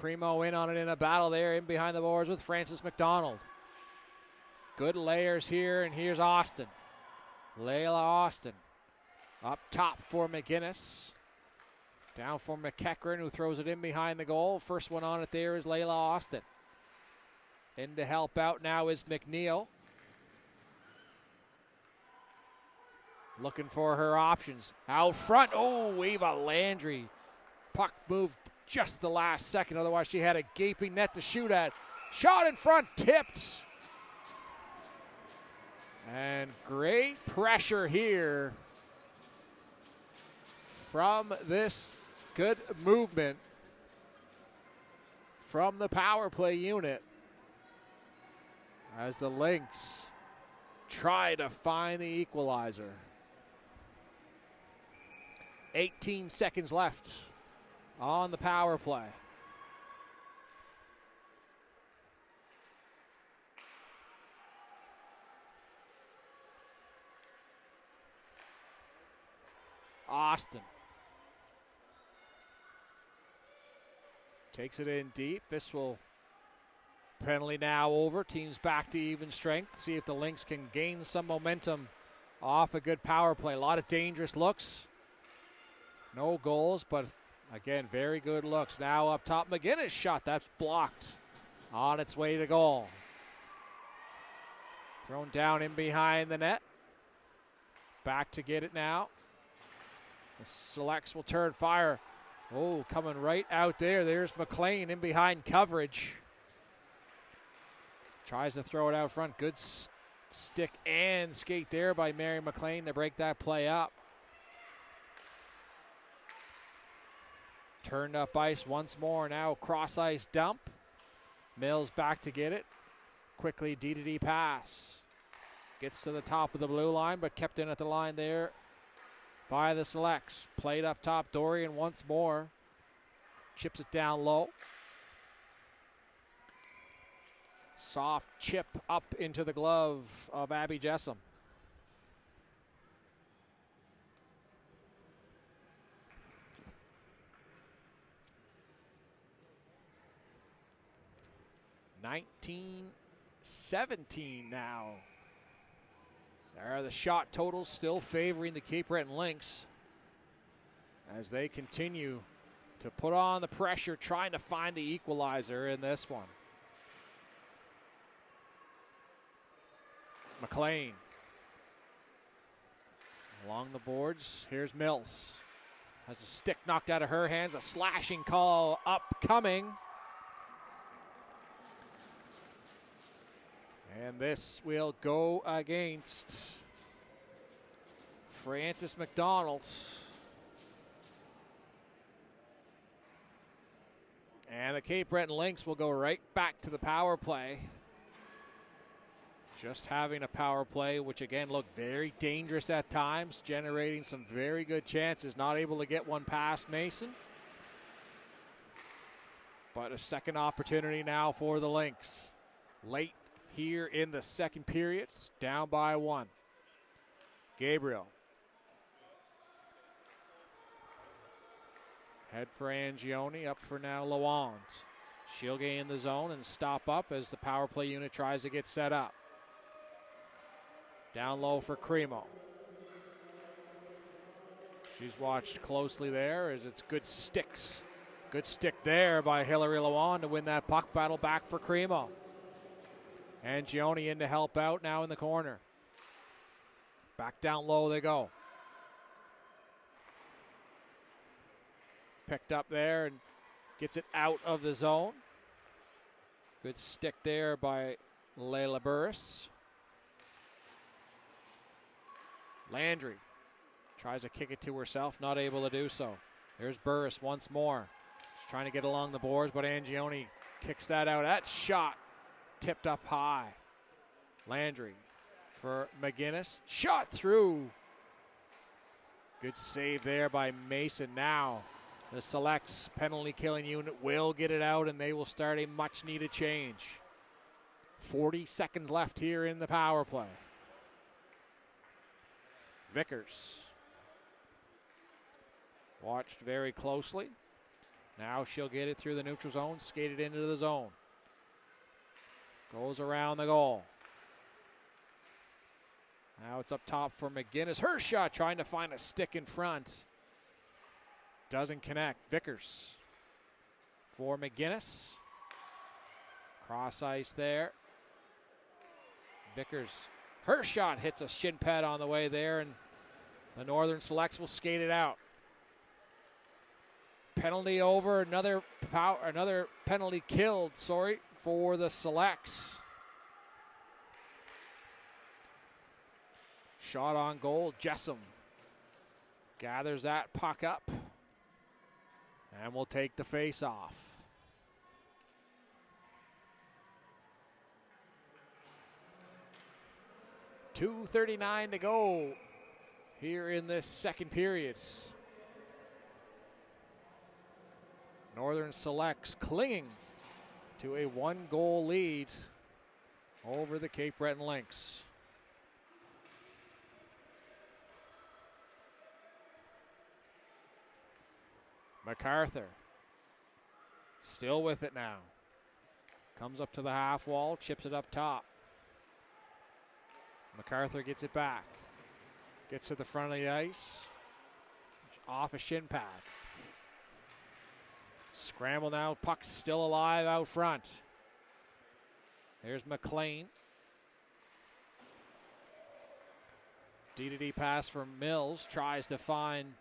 Cremo in on it in a battle there in behind the boards with Francis McDonald. Good layers here, and here's Austin. Layla Austin. Up top for McGinnis. Down for McEachran, who throws it in behind the goal. First one on it there is Layla Austin. In to help out now is McNeil. Looking for her options. Out front, oh, Eva Landry. Puck moved just the last second, otherwise she had a gaping net to shoot at. Shot in front, tipped. And great pressure here from this good movement from the power play unit as the Lynx try to find the equalizer. 18 seconds left on the power play. Austin takes it in deep. This will penalty now over. Team's back to even strength. See if the Lynx can gain some momentum off a good power play. A lot of dangerous looks. No goals, but again, very good looks. Now up top, McGinnis shot. That's blocked on its way to goal. Thrown down in behind the net. Back to get it now. The Selects will turn fire. Oh, coming right out there. There's McLean in behind coverage. Tries to throw it out front. Good stick and skate there by Mary McLean to break that play up. Turned up ice once more. Now cross ice dump. Mills back to get it. quickly D pass. Gets to the top of the blue line, but kept in at the line there by the Selects. Played up top, Dorian once more. Chips it down low. Soft chip up into the glove of Abby Jessom. (19-17) now. There are the shot totals still favoring the Cape Breton Lynx as they continue to put on the pressure, trying to find the equalizer in this one. McLean along the boards. Here's Mills. Has a stick knocked out of her hands. A slashing call upcoming. And this will go against Francis McDonald. And the Cape Breton Lynx will go right back to the power play. Just having a power play, which again looked very dangerous at times, generating some very good chances. Not able to get one past Mason. But a second opportunity now for the Lynx. Late here in the second period, down by 1. Gabriel. Head for Angioni, up for now Lawand. She'll gain the zone and stop up as the power play unit tries to get set up. Down low for Cremo. She's watched closely there as it's good sticks. Good stick there by Hillary Lawand to win that puck battle back for Cremo. Angioni in to help out now in the corner. Back down low they go. Picked up there and gets it out of the zone. Good stick there by Layla Burris. Landry tries to kick it to herself, not able to do so. There's Burris once more. She's trying to get along the boards, but Angioni kicks that out. That shot tipped up high. Landry for McGinnis. Shot through. Good save there by Mason. Now the Selects penalty killing unit will get it out and they will start a much needed change. 40 seconds left here in the power play. Vickers. Watched very closely. Now she'll get it through the neutral zone, skated into the zone. Goes around the goal. Now it's up top for McGinnis. Her shot trying to find a stick in front. Doesn't connect. Vickers for McGinnis. Cross ice there. Vickers. Her shot hits a shin pad on the way there, and the Northern Selects will skate it out. Penalty over. Another penalty killed, for the Selects. Shot on goal. Jessom gathers that puck up and will take the face off. 2:39 to go here in this second period. Northern Selects clinging to a 1-goal lead over the Cape Breton Lynx. MacArthur still with it now. Comes up to the half wall, chips it up top. MacArthur gets it back. Gets to the front of the ice. Off a shin pad. Scramble now. Puck's still alive out front. There's McLean. D pass from Mills. Tries to find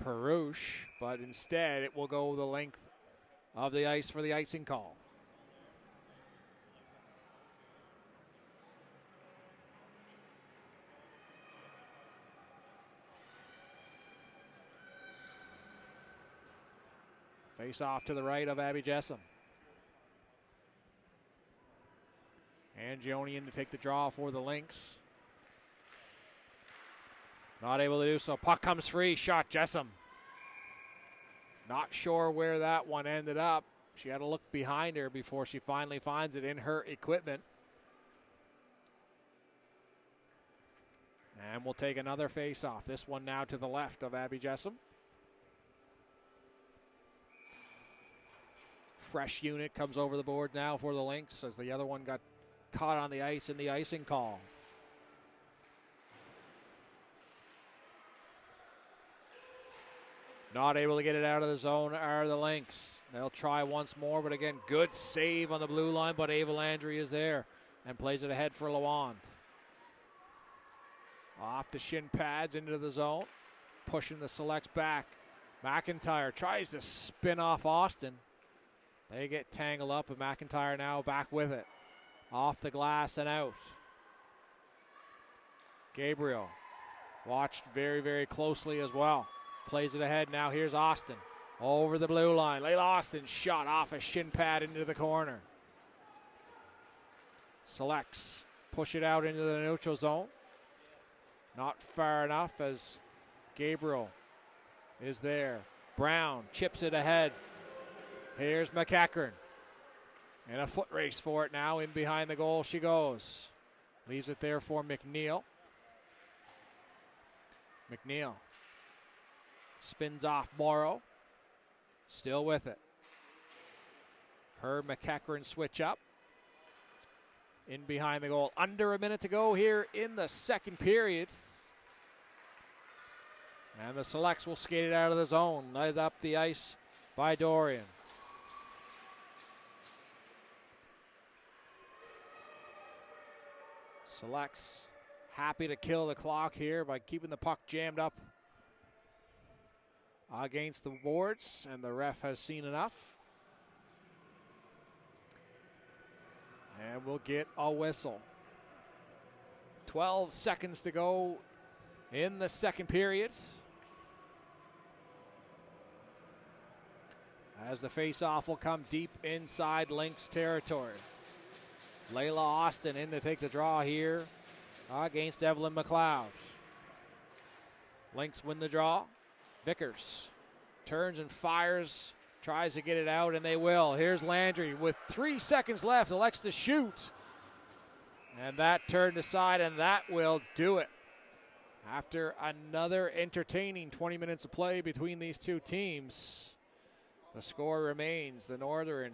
Perouche, but instead it will go the length of the ice for the icing call. Face off to the right of Abby Jessom. Angioni in to take the draw for the Lynx. Not able to do so. Puck comes free. Shot Jessom. Not sure where that one ended up. She had to look behind her before she finally finds it in her equipment. And we'll take another face-off. This one now to the left of Abby Jessom. Fresh unit comes over the board now for the Lynx as the other one got caught on the ice in the icing call. Not able to get it out of the zone are the Lynx. They'll try once more, but again, good save on the blue line, but Ava Landry is there and plays it ahead for Lawand. Off the shin pads into the zone, pushing the selects back. McIntyre tries to spin off Austin. They get tangled up, and McIntyre now back with it. Off the glass and out. Gabriel watched very, very closely as well. Plays it ahead. Now here's Austin over the blue line. Layla Austin shot off a shin pad into the corner. Selects push it out into the neutral zone. Not far enough as Gabriel is there. Brown chips it ahead. Here's McEachern. And a foot race for it now. In behind the goal she goes. Leaves it there for McNeil. McNeil spins off Morrow. Still with it. Her McEachern switch up. In behind the goal. Under a minute to go here in the second period. And the Selects will skate it out of the zone. Led up the ice by Dorian. Selects happy to kill the clock here by keeping the puck jammed up against the boards, and the ref has seen enough. And we'll get a whistle. 12 seconds to go in the second period. As the face-off will come deep inside Lynx territory. Layla Austin in to take the draw here against Evelyn McLeod. Lynx win the draw. Vickers turns and fires, tries to get it out, and they will. Here's Landry with 3 seconds left, elects to shoot. And that turned aside, and that will do it. After another entertaining 20 minutes of play between these two teams, the score remains the Northern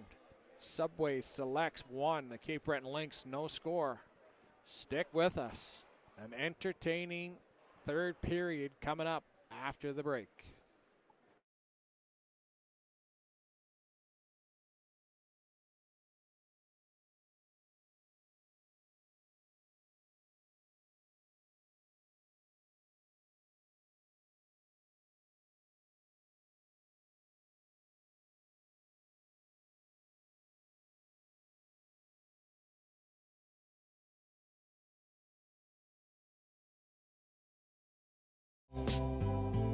Subway Selects 1, the Cape Breton Lynx no score. Stick with us. An entertaining third period coming up after the break.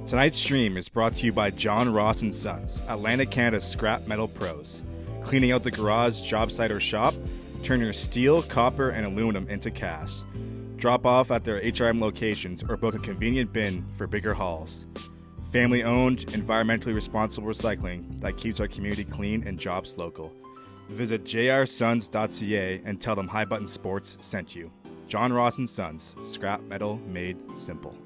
Tonight's stream is brought to you by John Ross & Sons, Atlantic Canada's scrap metal pros. Cleaning out the garage, job site, or shop, turn your steel, copper, and aluminum into cash. Drop off at their HRM locations or book a convenient bin for bigger hauls. Family-owned, environmentally responsible recycling that keeps our community clean and jobs local. Visit jrsons.ca and tell them High Button Sports sent you. John Ross & Sons, scrap metal made simple.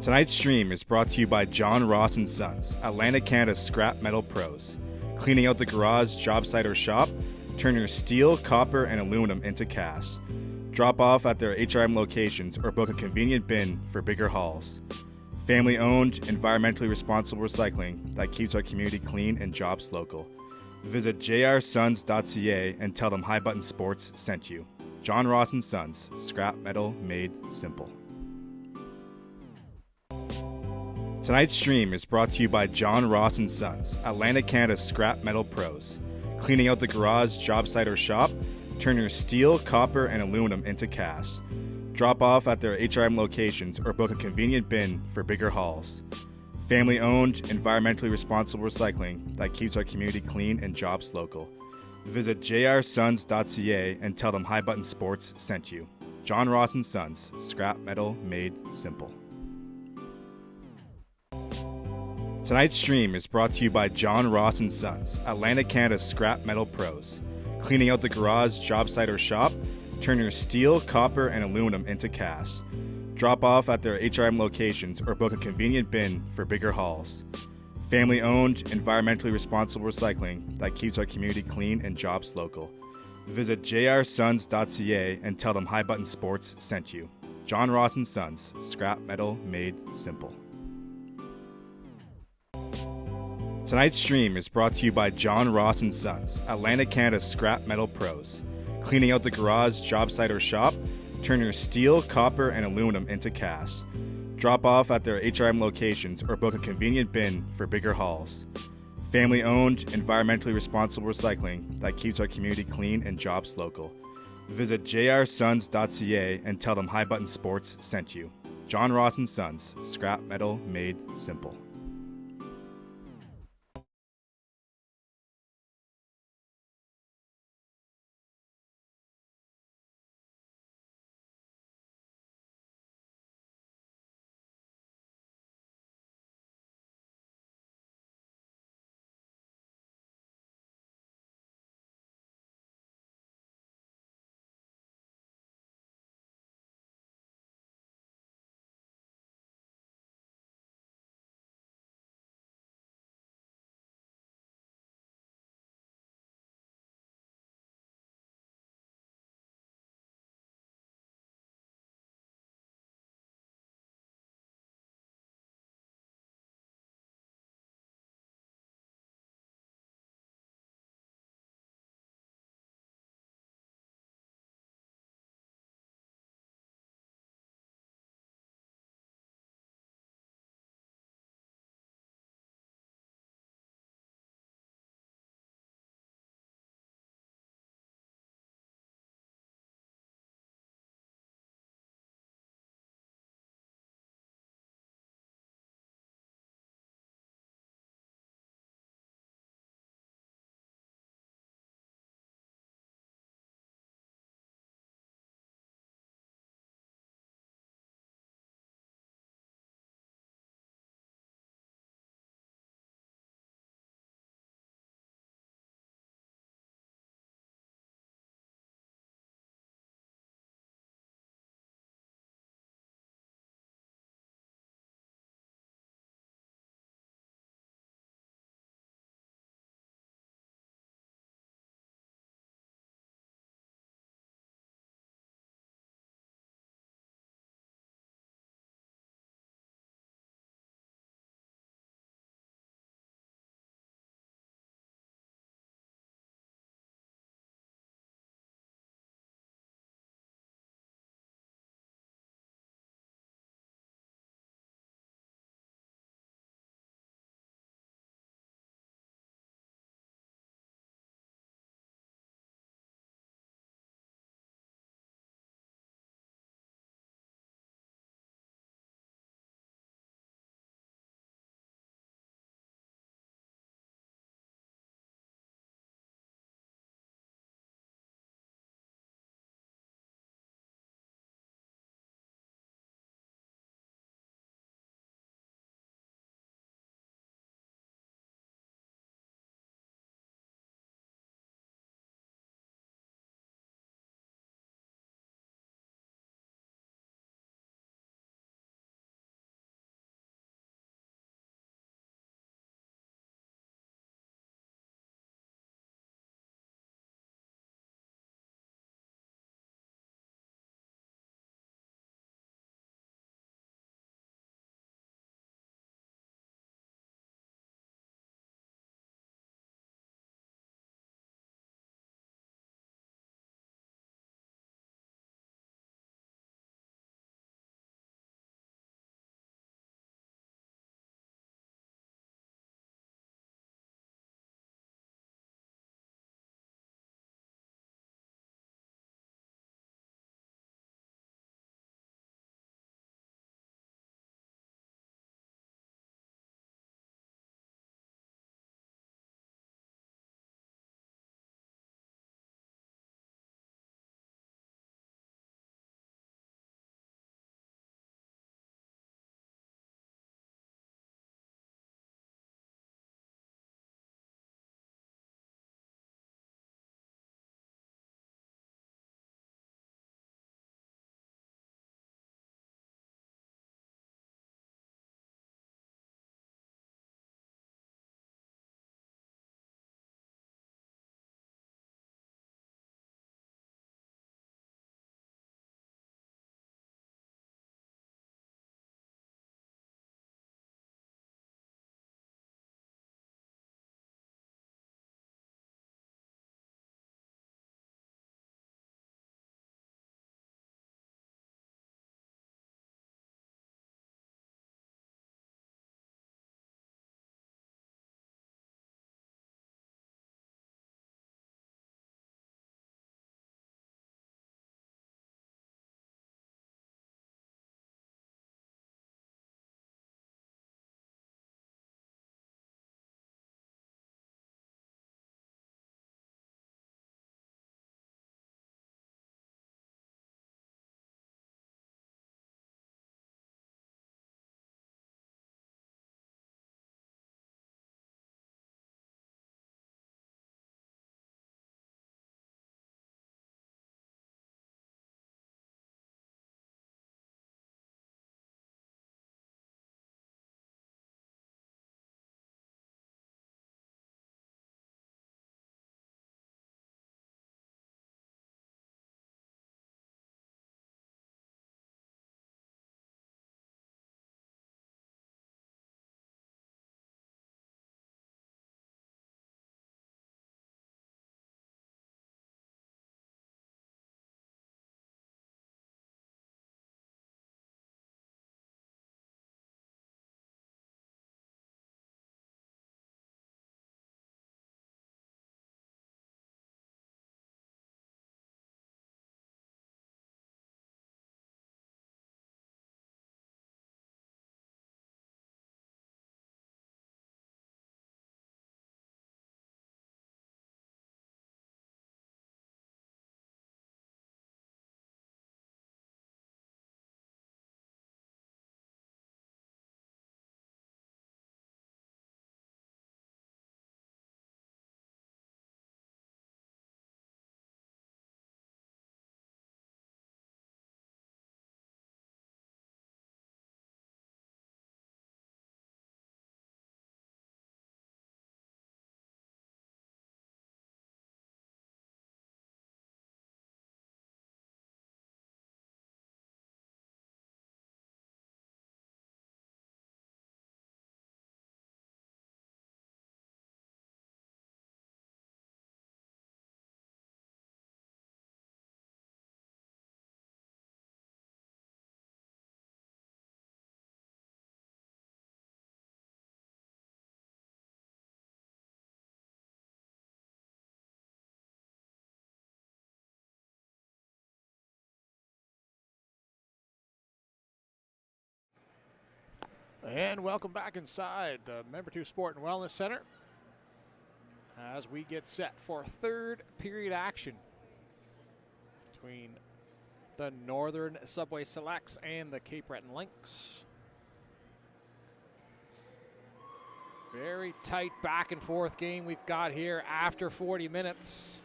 Tonight's stream is brought to you by John Ross & Sons, Atlantic Canada's scrap metal pros. Cleaning out the garage, job site, or shop, turn your steel, copper, and aluminum into cash. Drop off at their HRM locations or book a convenient bin for bigger hauls. Family-owned, environmentally responsible recycling that keeps our community clean and jobs local. Visit jrsons.ca and tell them High Button Sports sent you. John Ross & Sons, scrap metal made simple. Tonight's stream is brought to you by John Ross & Sons, Atlantic Canada's scrap metal pros. Cleaning out the garage, job site, or shop, turn your steel, copper, and aluminum into cash. Drop off at their HRM locations or book a convenient bin for bigger hauls. Family-owned, environmentally responsible recycling that keeps our community clean and jobs local. Visit jrsons.ca and tell them High Button Sports sent you. John Ross and Sons, scrap metal made simple. Tonight's stream is brought to you by John Ross and Sons, Atlantic, Canada's scrap metal pros. Cleaning out the garage, job site, or shop, turn your steel, copper, and aluminum into cash. Drop off at their HRM locations or book a convenient bin for bigger hauls. Family-owned, environmentally responsible recycling that keeps our community clean and jobs local. Visit jrsons.ca and tell them High Button Sports sent you. John Ross and Sons, scrap metal made simple. Tonight's stream is brought to you by John Ross and Sons, Atlantic, Canada's scrap metal pros. Cleaning out the garage, job site, or shop, turn your steel, copper, and aluminum into cash. Drop off at their HRM locations or book a convenient bin for bigger hauls. Family-owned, environmentally responsible recycling that keeps our community clean and jobs local. Visit jrsons.ca and tell them High Button Sports sent you. John Ross and Sons, scrap metal made simple. And welcome back inside the Member 2 Sport and Wellness Center as we get set for third period action between the Northern Subway Selects and the Cape Breton Lynx. Very tight back and forth game we've got here after 40 minutes.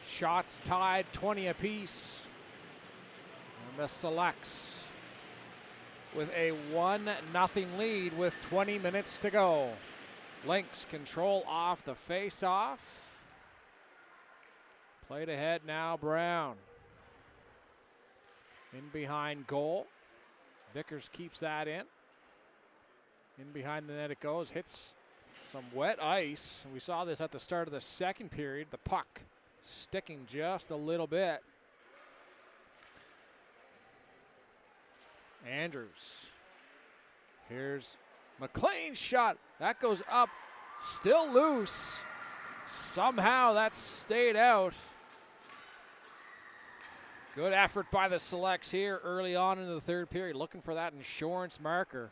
Shots tied 20 apiece. And the Selects with a 1-0 lead with 20 minutes to go. Lynx control off the face-off. Played ahead now, Brown. In behind goal. Vickers keeps that in. In behind the net it goes, hits some wet ice. We saw this at the start of the second period. The puck sticking just a little bit. Andrews. Here's McLean's shot. That goes up, still loose. Somehow that stayed out. Good effort by the Selects here early on in the third period, looking for that insurance marker.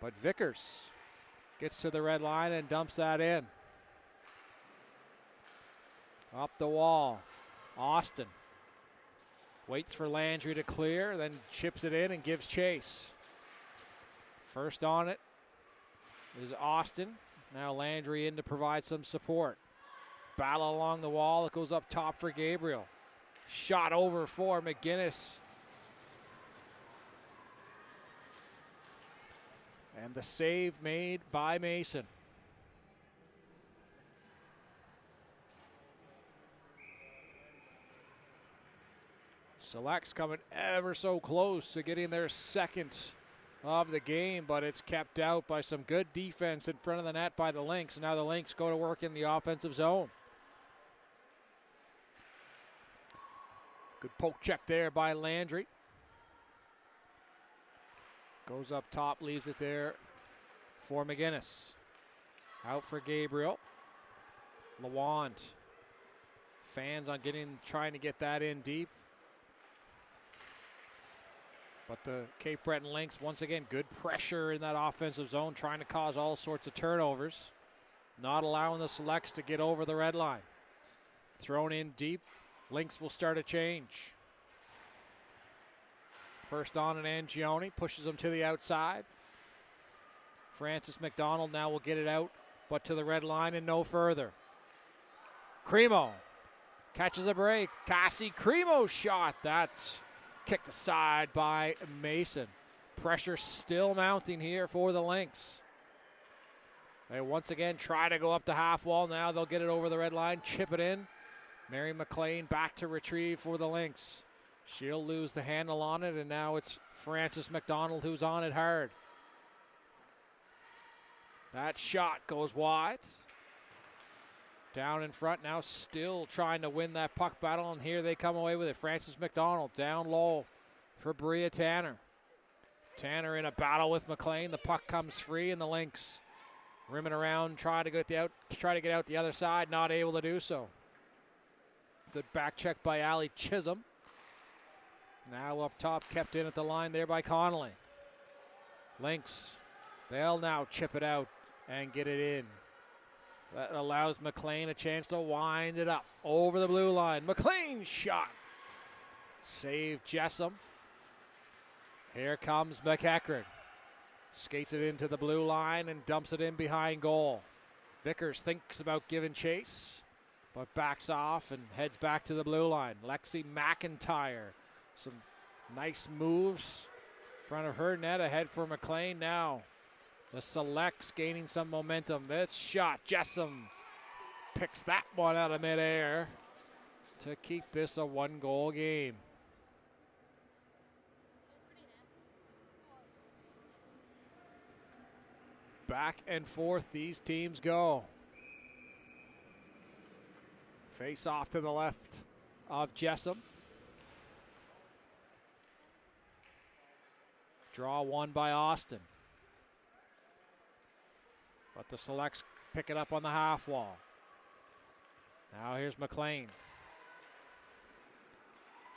But Vickers gets to the red line and dumps that in. Up the wall, Austin waits for Landry to clear, then chips it in and gives chase. First on it is Austin. Now Landry in to provide some support. Battle along the wall. It goes up top for Gabriel. Shot over for McGinnis. And the save made by Mason. Selects coming ever so close to getting their second of the game, but it's kept out by some good defense in front of the net by the Lynx. Now the Lynx go to work in the offensive zone. Good poke check there by Landry. Goes up top, leaves it there for McGinnis. Out for Gabriel. Lawand. Fans on trying to get that in deep. But the Cape Breton Lynx, once again, good pressure in that offensive zone, trying to cause all sorts of turnovers. Not allowing the Selects to get over the red line. Thrown in deep. Lynx will start a change. First on and Angioni pushes him to the outside. Francis McDonald now will get it out, but to the red line and no further. Cremo catches a break. Cassie Cremo's shot. That's kicked aside by Mason. Pressure still mounting here for the Lynx. They once again try to go up the half wall. Now they'll get it over the red line, chip it in. Mary McLean back to retrieve for the Lynx. She'll lose the handle on it, and now it's Francis McDonald who's on it hard. That shot goes wide. Down in front now, still trying to win that puck battle, and here they come away with it. Francis McDonald down low for Bria Tanner. Tanner in a battle with McLean. The puck comes free, and the Lynx rimming around, try to get out the other side, not able to do so. Good back check by Allie Chisholm. Now up top, kept in at the line there by Connolly. Lynx, they'll now chip it out and get it in. That allows McLean a chance to wind it up over the blue line. McLean's shot. Save Jessom. Here comes McEachran. Skates it into the blue line and dumps it in behind goal. Vickers thinks about giving chase, but backs off and heads back to the blue line. Lexi McIntyre. Some nice moves in front of her net, ahead for McLean now. The Selects gaining some momentum. This shot, Jessom picks that one out of midair to keep this a one-goal game. Back and forth these teams go. Face off to the left of Jessom. Draw one by Austin. But the Selects pick it up on the half wall. Now here's McLean.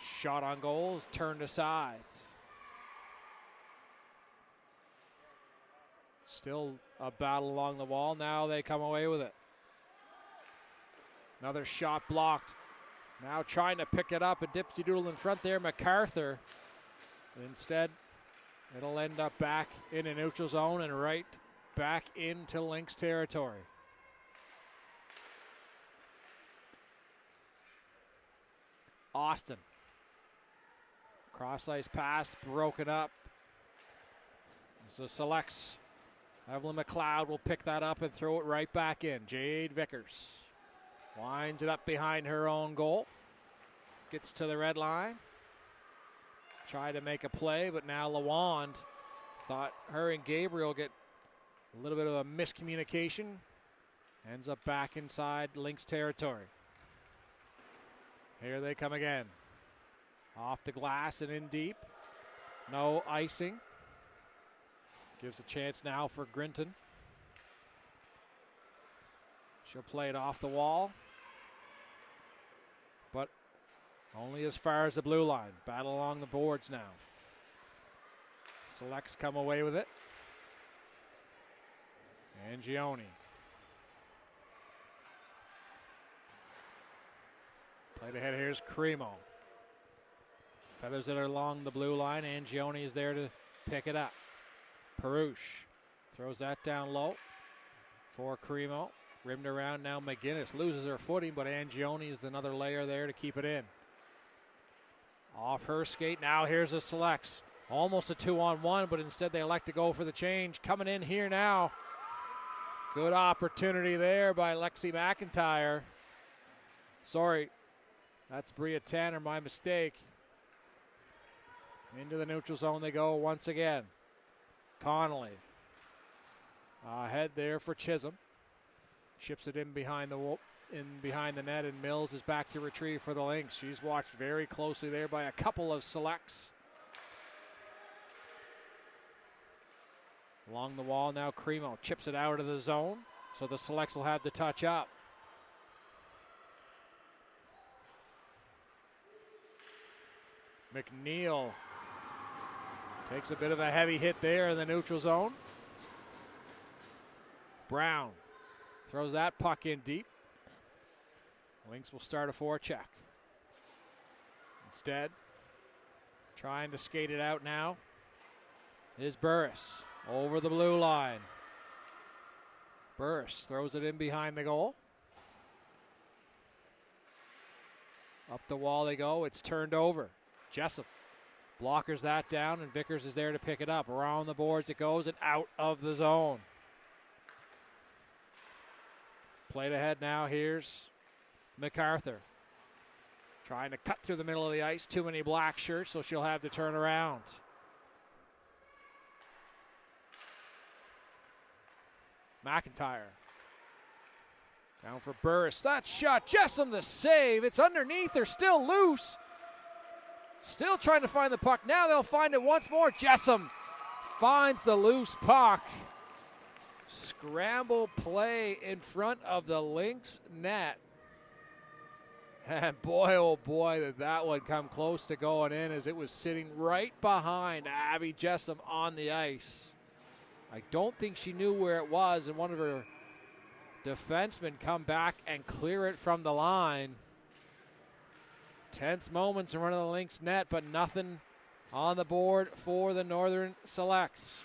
Shot on goal is turned aside. Still a battle along the wall. Now they come away with it. Another shot blocked. Now trying to pick it up. A dipsy doodle in front there, MacArthur. Instead, it'll end up back in a neutral zone and right back into Lynx territory. Austin. Cross ice pass broken up. So selects. Evelyn McLeod will pick that up and throw it right back in. Jade Vickers winds it up behind her own goal. Gets to the red line. Tried to make a play, but now LaWand thought her and Gabriel get a little bit of a miscommunication. Ends up back inside Lynx territory. Here they come again. Off the glass and in deep. No icing. Gives a chance now for Grinton. She'll play it off the wall. But only as far as the blue line. Battle along the boards now. Selects come away with it. Angioni. Played ahead, here's Cremo. Feathers it along the blue line. Angioni is there to pick it up. Perush throws that down low for Cremo. Rimmed around now. McGinnis loses her footing, but Angioni is another layer there to keep it in. Off her skate. Now here's the Selects. Almost a 2-on-1, but instead they elect to go for the change. Coming in here now. Good opportunity there by Lexi McIntyre. Sorry, that's Bria Tanner, my mistake. Into the neutral zone they go once again. Connolly. Ahead there for Chisholm. Chips it in behind the net, and Mills is back to retrieve for the Lynx. She's watched very closely there by a couple of Selects. Along the wall now, Cremo chips it out of the zone, so the Selects will have the touch up. McNeil takes a bit of a heavy hit there in the neutral zone. Brown throws that puck in deep. Lynx will start a forecheck. Instead, trying to skate it out now is Burris over the blue line. Burris throws it in behind the goal. Up the wall they go. It's turned over. Jessup blockers that down, and Vickers is there to pick it up. Around the boards it goes and out of the zone. Played ahead now. Here's MacArthur. Trying to cut through the middle of the ice. Too many black shirts, so she'll have to turn around. McIntyre. Down for Burris. That shot, Jessup the save. It's underneath her, still loose. Still trying to find the puck. Now they'll find it once more. Jessup finds the loose puck. Scramble play in front of the Lynx net. And boy, oh boy, did that one come close to going in, as it was sitting right behind Abby Jessup on the ice. I don't think she knew where it was, and one of her defensemen come back and clear it from the line. Tense moments in front of the Lynx net, but nothing on the board for the Northern Selects.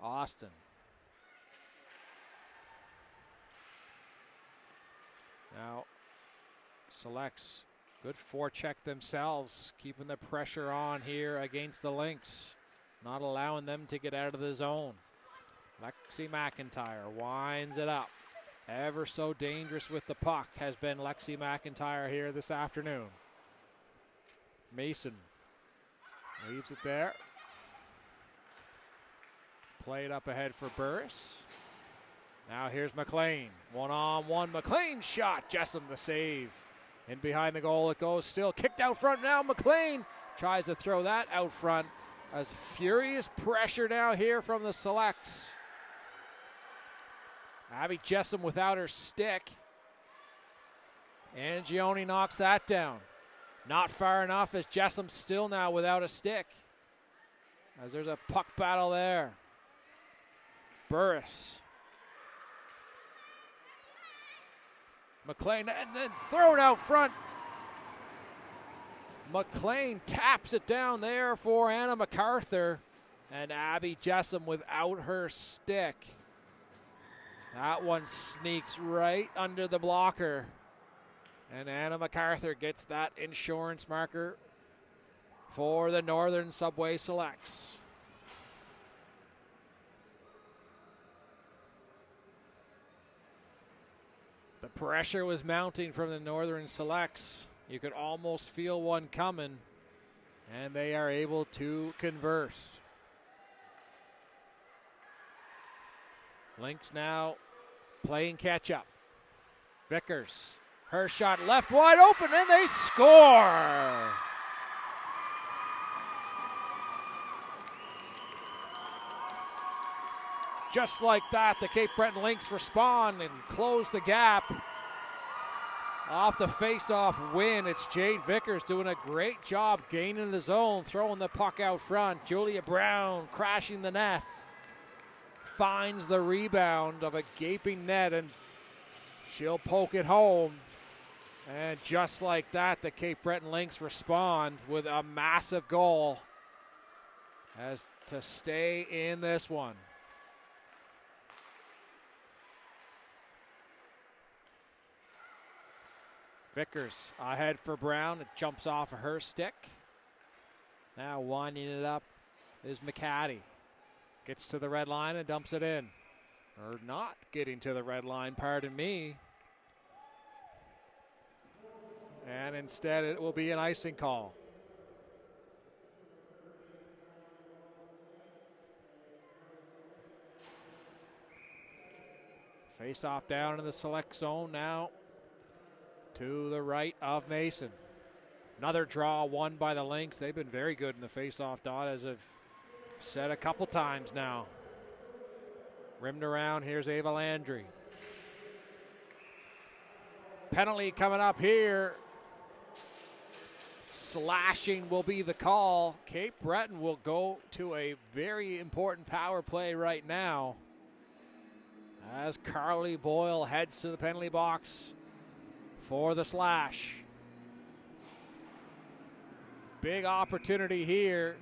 Austin. Now, Selects, good forecheck themselves, keeping the pressure on here against the Lynx, not allowing them to get out of the zone. Lexi McIntyre winds it up. Ever so dangerous with the puck has been Lexi McIntyre here this afternoon. Mason leaves it there. Played up ahead for Burris. Now here's McLean. One-on-one. McLean shot. Jessup the save. In behind the goal it goes. Still kicked out front now. McLean tries to throw that out front. As furious pressure now here from the Selects. Abby Jessup without her stick. Angioni knocks that down. Not far enough as Jessam's still now without a stick. As there's a puck battle there. Burris. McLean, and then thrown out front. McLean taps it down there for Anna MacArthur. And Abby Jessam without her stick. That one sneaks right under the blocker. And Anna MacArthur gets that insurance marker for the Northern Subway Selects. The pressure was mounting from the Northern Selects. You could almost feel one coming, and they are able to convert. Lynx now playing catch up. Vickers, her shot left wide open, and they score! Just like that, the Cape Breton Lynx respond and close the gap. Off the face-off win, it's Jade Vickers doing a great job gaining the zone, throwing the puck out front. Julia Brown crashing the net. Finds the rebound of a gaping net, and she'll poke it home. And just like that, the Cape Breton Lynx respond with a massive goal as to stay in this one. Vickers ahead for Brown. It jumps off of her stick. Now winding it up is McCaddy. Gets to the red line and dumps it in. Or not getting to the red line, pardon me. And instead it will be an icing call. Face off down in the select zone now. To the right of Mason. Another draw won by the Lynx. They've been very good in the face-off dot, as I've said a couple times now. Rimmed around, here's Ava Landry. Penalty coming up here. Slashing will be the call. Cape Breton will go to a very important power play right now as Carly Boyle heads to the penalty box for the slash. Big opportunity here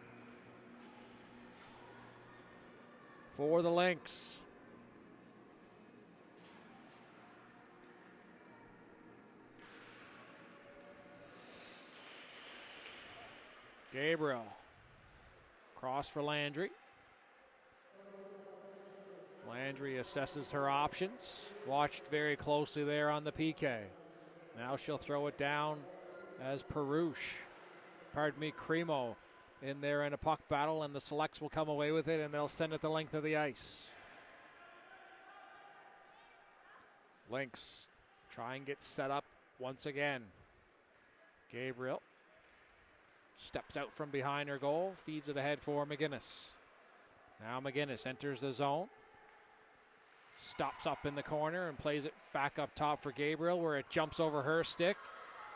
for the Lynx. Gabriel. Cross for Landry. Landry assesses her options. Watched very closely there on the PK. Now she'll throw it down as Cremo in there in a puck battle, and the Selects will come away with it, and they'll send it the length of the ice. Lynx try and get set up once again. Gabriel steps out from behind her goal, feeds it ahead for McGinnis. Now McGinnis enters the zone. Stops up in the corner and plays it back up top for Gabriel, where it jumps over her stick.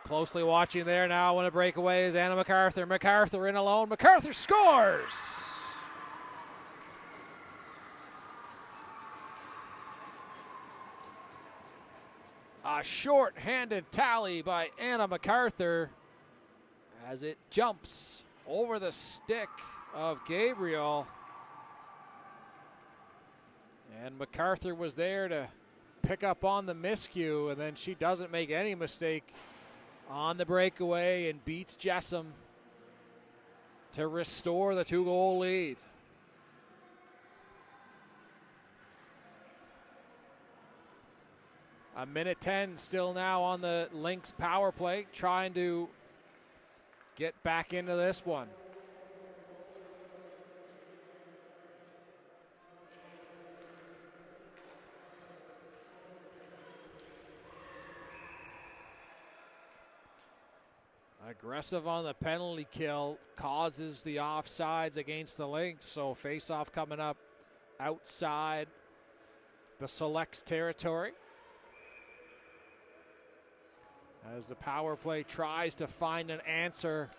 Closely watching there now when a breakaway is Anna MacArthur. MacArthur in alone. MacArthur scores! A short-handed tally by Anna MacArthur as it jumps over the stick of Gabriel. And MacArthur was there to pick up on the miscue, and then she doesn't make any mistake on the breakaway and beats Jessam to restore the 2-goal lead. A minute 10 still now on the Lynx power play, trying to get back into this one. Aggressive on the penalty kill causes the offsides against the Lynx, so face-off coming up outside the Selects territory. as the power play tries to find an answer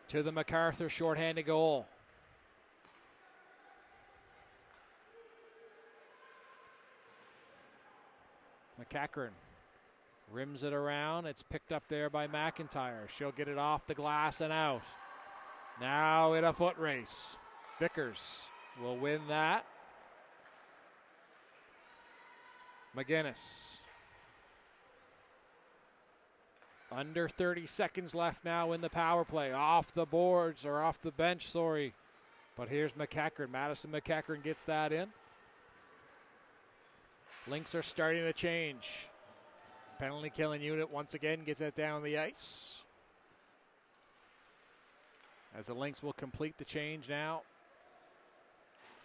to the MacArthur shorthanded goal. McEachran rims it around. It's picked up there by McIntyre. She'll get it off the glass and out. Now in a foot race. Vickers will win that. McGinnis. Under 30 seconds left now in the power play. Off the boards, or off the bench, sorry. But here's McEachran. Madison McEachran gets that in. Lynx are starting to change. Penalty killing unit once again gets it down the ice. As the Lynx will complete the change now.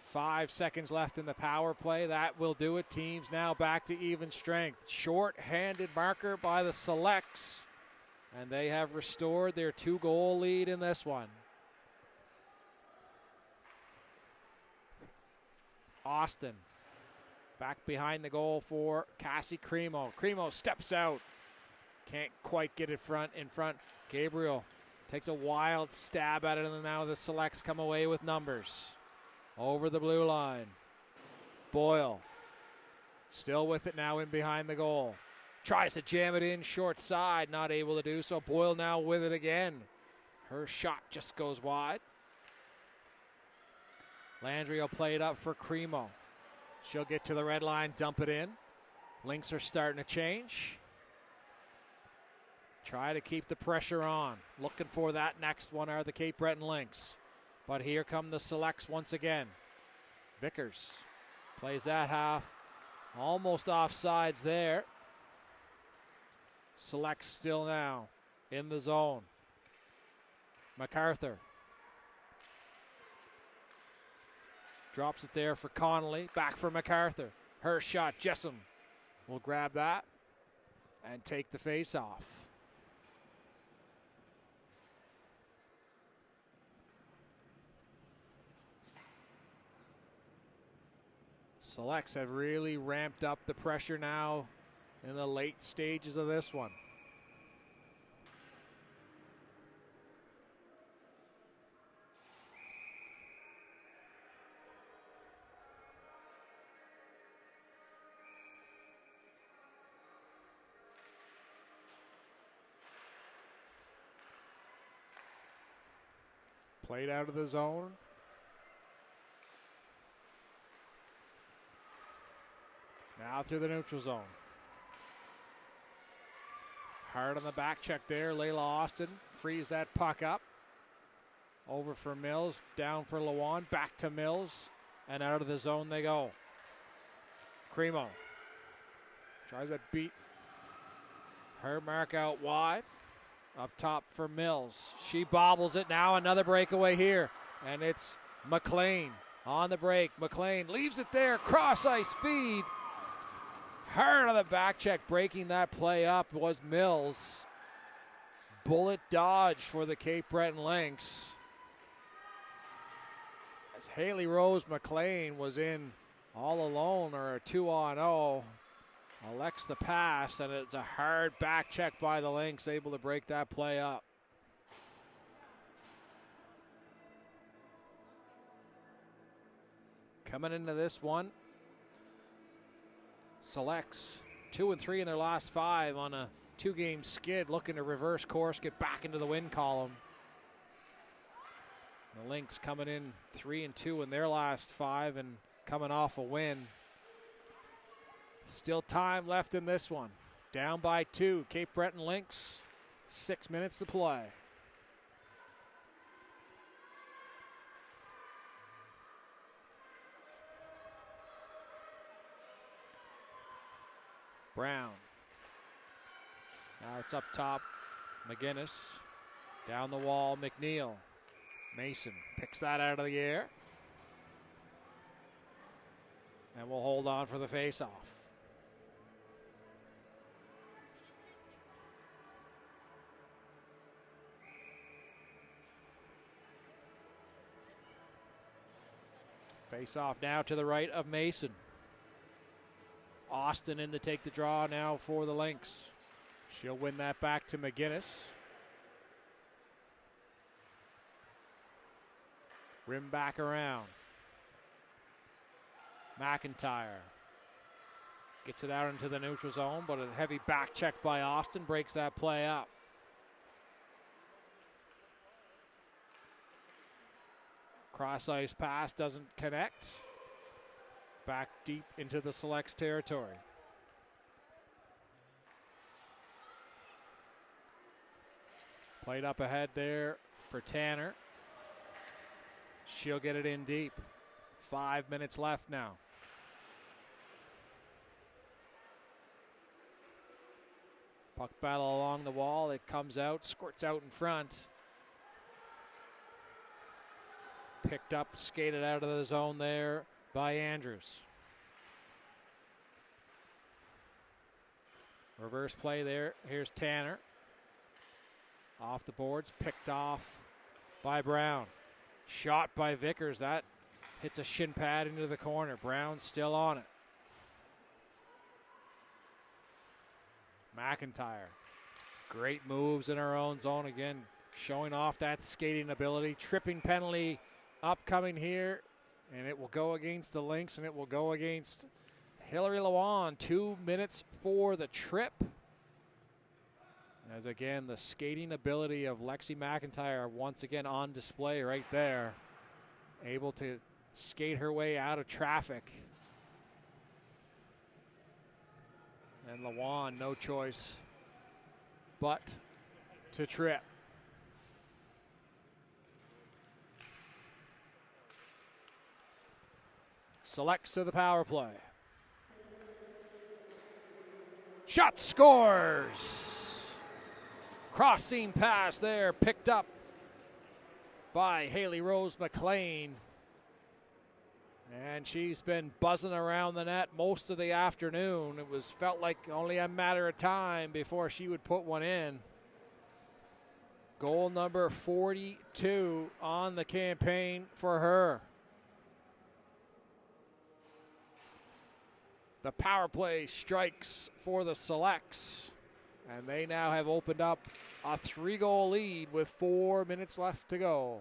5 seconds left in the power play. That will do it. Teams now back to even strength. Short-handed marker by the Selects. And they have restored their 2-goal lead in this one. Austin back behind the goal for Cassie Cremo. Cremo steps out. Can't quite get it in front. Gabriel takes a wild stab at it, and now the Selects come away with numbers. Over the blue line. Boyle still with it now in behind the goal. Tries to jam it in short side, not able to do so. Boyle now with it again. Her shot just goes wide. Landry will play it up for Cremo. She'll get to the red line, dump it in. Lynx are starting to change. Try to keep the pressure on. Looking for that next one are the Cape Breton Lynx. But here come the Selects once again. Vickers plays that half. Almost offsides there. Selects still now in the zone. MacArthur drops it there for Connolly. Back for MacArthur. Her shot. Jessom will grab that and take the face off. Selects have really ramped up the pressure now in the late stages of this one. Played out of the zone. Now through the neutral zone. Hard on the back check there. Layla Austin frees that puck up. Over for Mills. Down for Lewan. Back to Mills. And out of the zone they go. Cremo tries to beat her mark out wide. Up top for Mills. She bobbles it. Now another breakaway here. And it's McLean on the break. McLean leaves it there. Cross ice feed. Hard on the back check. Breaking that play up was Mills. Bullet dodge for the Cape Breton Lynx. As Haley Rose McLean was in all alone, or a 2-on-0. Elects the pass, and it's a hard back check by the Lynx, able to break that play up. Coming into this one, Selects 2-3 in their last 5 on a 2-game skid, looking to reverse course, get back into the win column. The Lynx coming in 3-2 in their last 5 and coming off a win. Still time left in this one. Down by 2. Cape Breton Lynx. 6 minutes to play. Brown. Now it's up top. McGinnis. Down the wall, McNeil. Mason picks that out of the air. And we'll hold on for the face-off. Face-off now to the right of Mason. Austin in to take the draw now for the Lynx. She'll win that back to McGinnis. Rim back around. McIntyre gets it out into the neutral zone, but a heavy back check by Austin breaks that play up. Cross ice pass doesn't connect. Back deep into the Selects territory. Played up ahead there for Tanner. She'll get it in deep. 5 minutes left now. Puck battle along the wall. It comes out, squirts out in front. Picked up, skated out of the zone there by Andrews. Reverse play there. Here's Tanner. Off the boards, picked off by Brown. Shot by Vickers. That hits a shin pad into the corner. Brown still on it. McIntyre. Great moves in her own zone again, showing off that skating ability. Tripping penalty upcoming here, and it will go against the Lynx, and it will go against Hillary Lewan. 2 minutes for the trip. As again, the skating ability of Lexi McIntyre once again on display right there. Able to skate her way out of traffic. And Lewan, no choice but to trip. Selects to the power play. Shot scores. Crossing pass there, picked up by Haley Rose McLean. And she's been buzzing around the net most of the afternoon. It felt like only a matter of time before she would put one in. Goal number 42 on the campaign for her. The power play strikes for the Selects. And they now have opened up a 3-goal lead with 4 minutes left to go.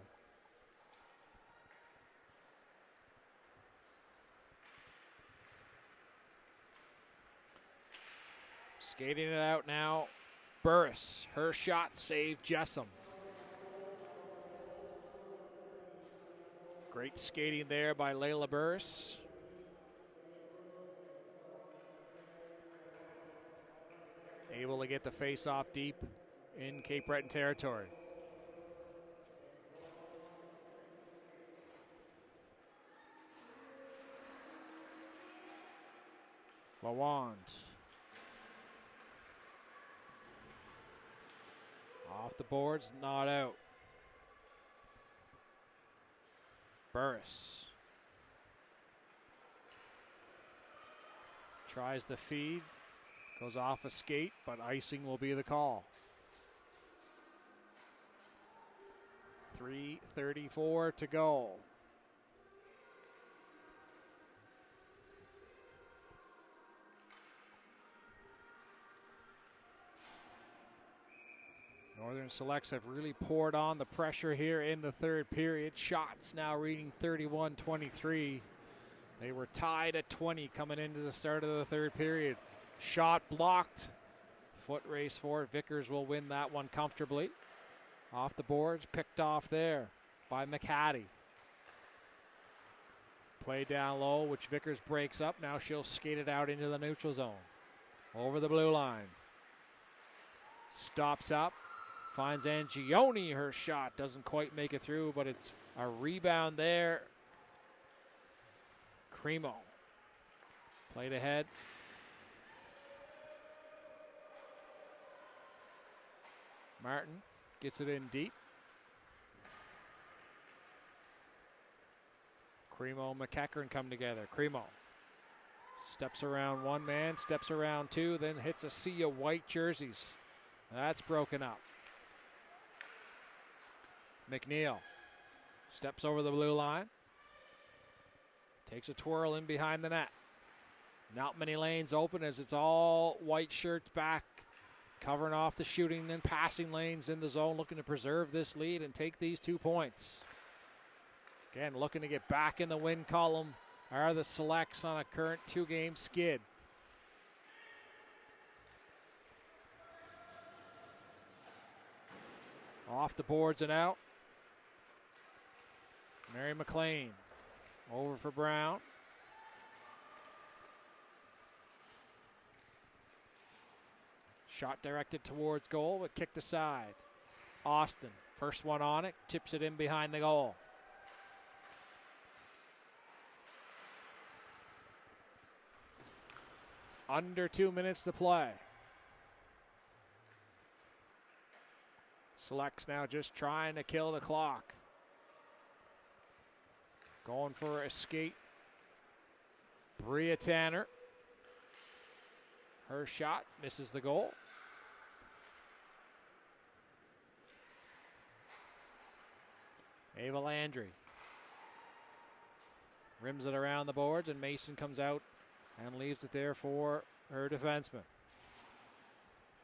Skating it out now, Burris. Her shot saved Jessam. Great skating there by Layla Burris. Able to get the face-off deep in Cape Breton territory. Lawand. Off the boards, not out. Burris. Tries the feed. Goes off a skate, but icing will be the call. 3:34 to go. Northern Selects have really poured on the pressure here in the third period. Shots now reading 31-23. They were tied at 20 coming into the start of the third period. Shot blocked. Foot race for it. Vickers will win that one comfortably. Off the boards, picked off there by McHattie. Play down low, which Vickers breaks up. Now she'll skate it out into the neutral zone. Over the blue line. Stops up. Finds Angioni. Her shot doesn't quite make it through, but it's a rebound there. Cremo. Played ahead. Martin gets it in deep. Cremo and McEachern come together. Cremo steps around one man, steps around two, then hits a sea of white jerseys. That's broken up. McNeil steps over the blue line. Takes a twirl in behind the net. Not many lanes open as it's all white shirts back covering off the shooting and passing lanes in the zone, looking to preserve this lead and take these 2 points. Again, looking to get back in the win column are the Selects on a current 2-game skid. Off the boards and out. Mary McLean over for Brown. Shot directed towards goal, but kicked aside. Austin, first one on it, tips it in behind the goal. Under 2 minutes to play. Selects now just trying to kill the clock. Going for a skate. Bria Tanner. Her shot misses the goal. Ava Landry rims it around the boards, and Mason comes out and leaves it there for her defenseman.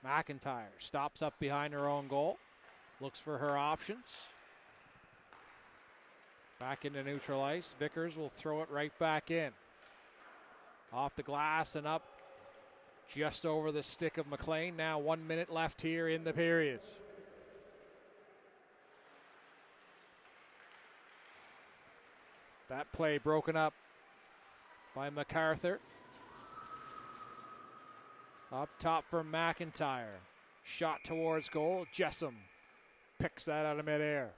McIntyre stops up behind her own goal, looks for her options. Back into neutral ice. Vickers will throw it right back in. Off the glass and up just over the stick of McLean. Now 1 minute left here in the period. That play broken up by MacArthur. Up top for McIntyre. Shot towards goal. Jessom picks that out of midair.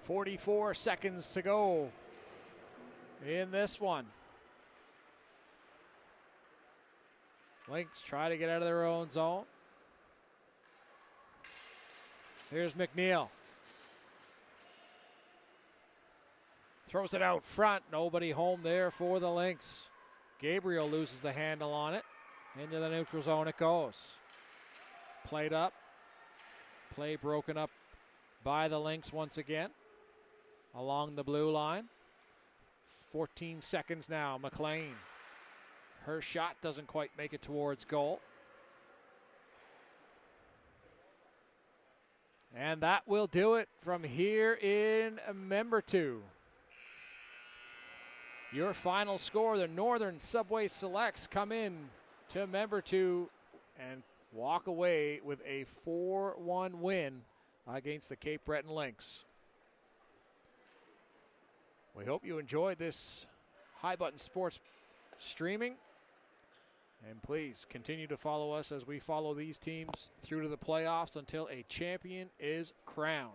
.44 seconds to go in this one. Lynx try to get out of their own zone. Here's McNeil. Throws it out front. Nobody home there for the Lynx. Gabriel loses the handle on it. Into the neutral zone it goes. Played up. Play broken up by the Lynx once again. Along the blue line. 14 seconds now. McLean. Her shot doesn't quite make it towards goal. And that will do it from here in Member 2. Your final score, the Northern Subway Selects come in to Member 2 and walk away with a 4-1 win against the Cape Breton Lynx. We hope you enjoyed this High Button Sports streaming. And please continue to follow us as we follow these teams through to the playoffs until a champion is crowned.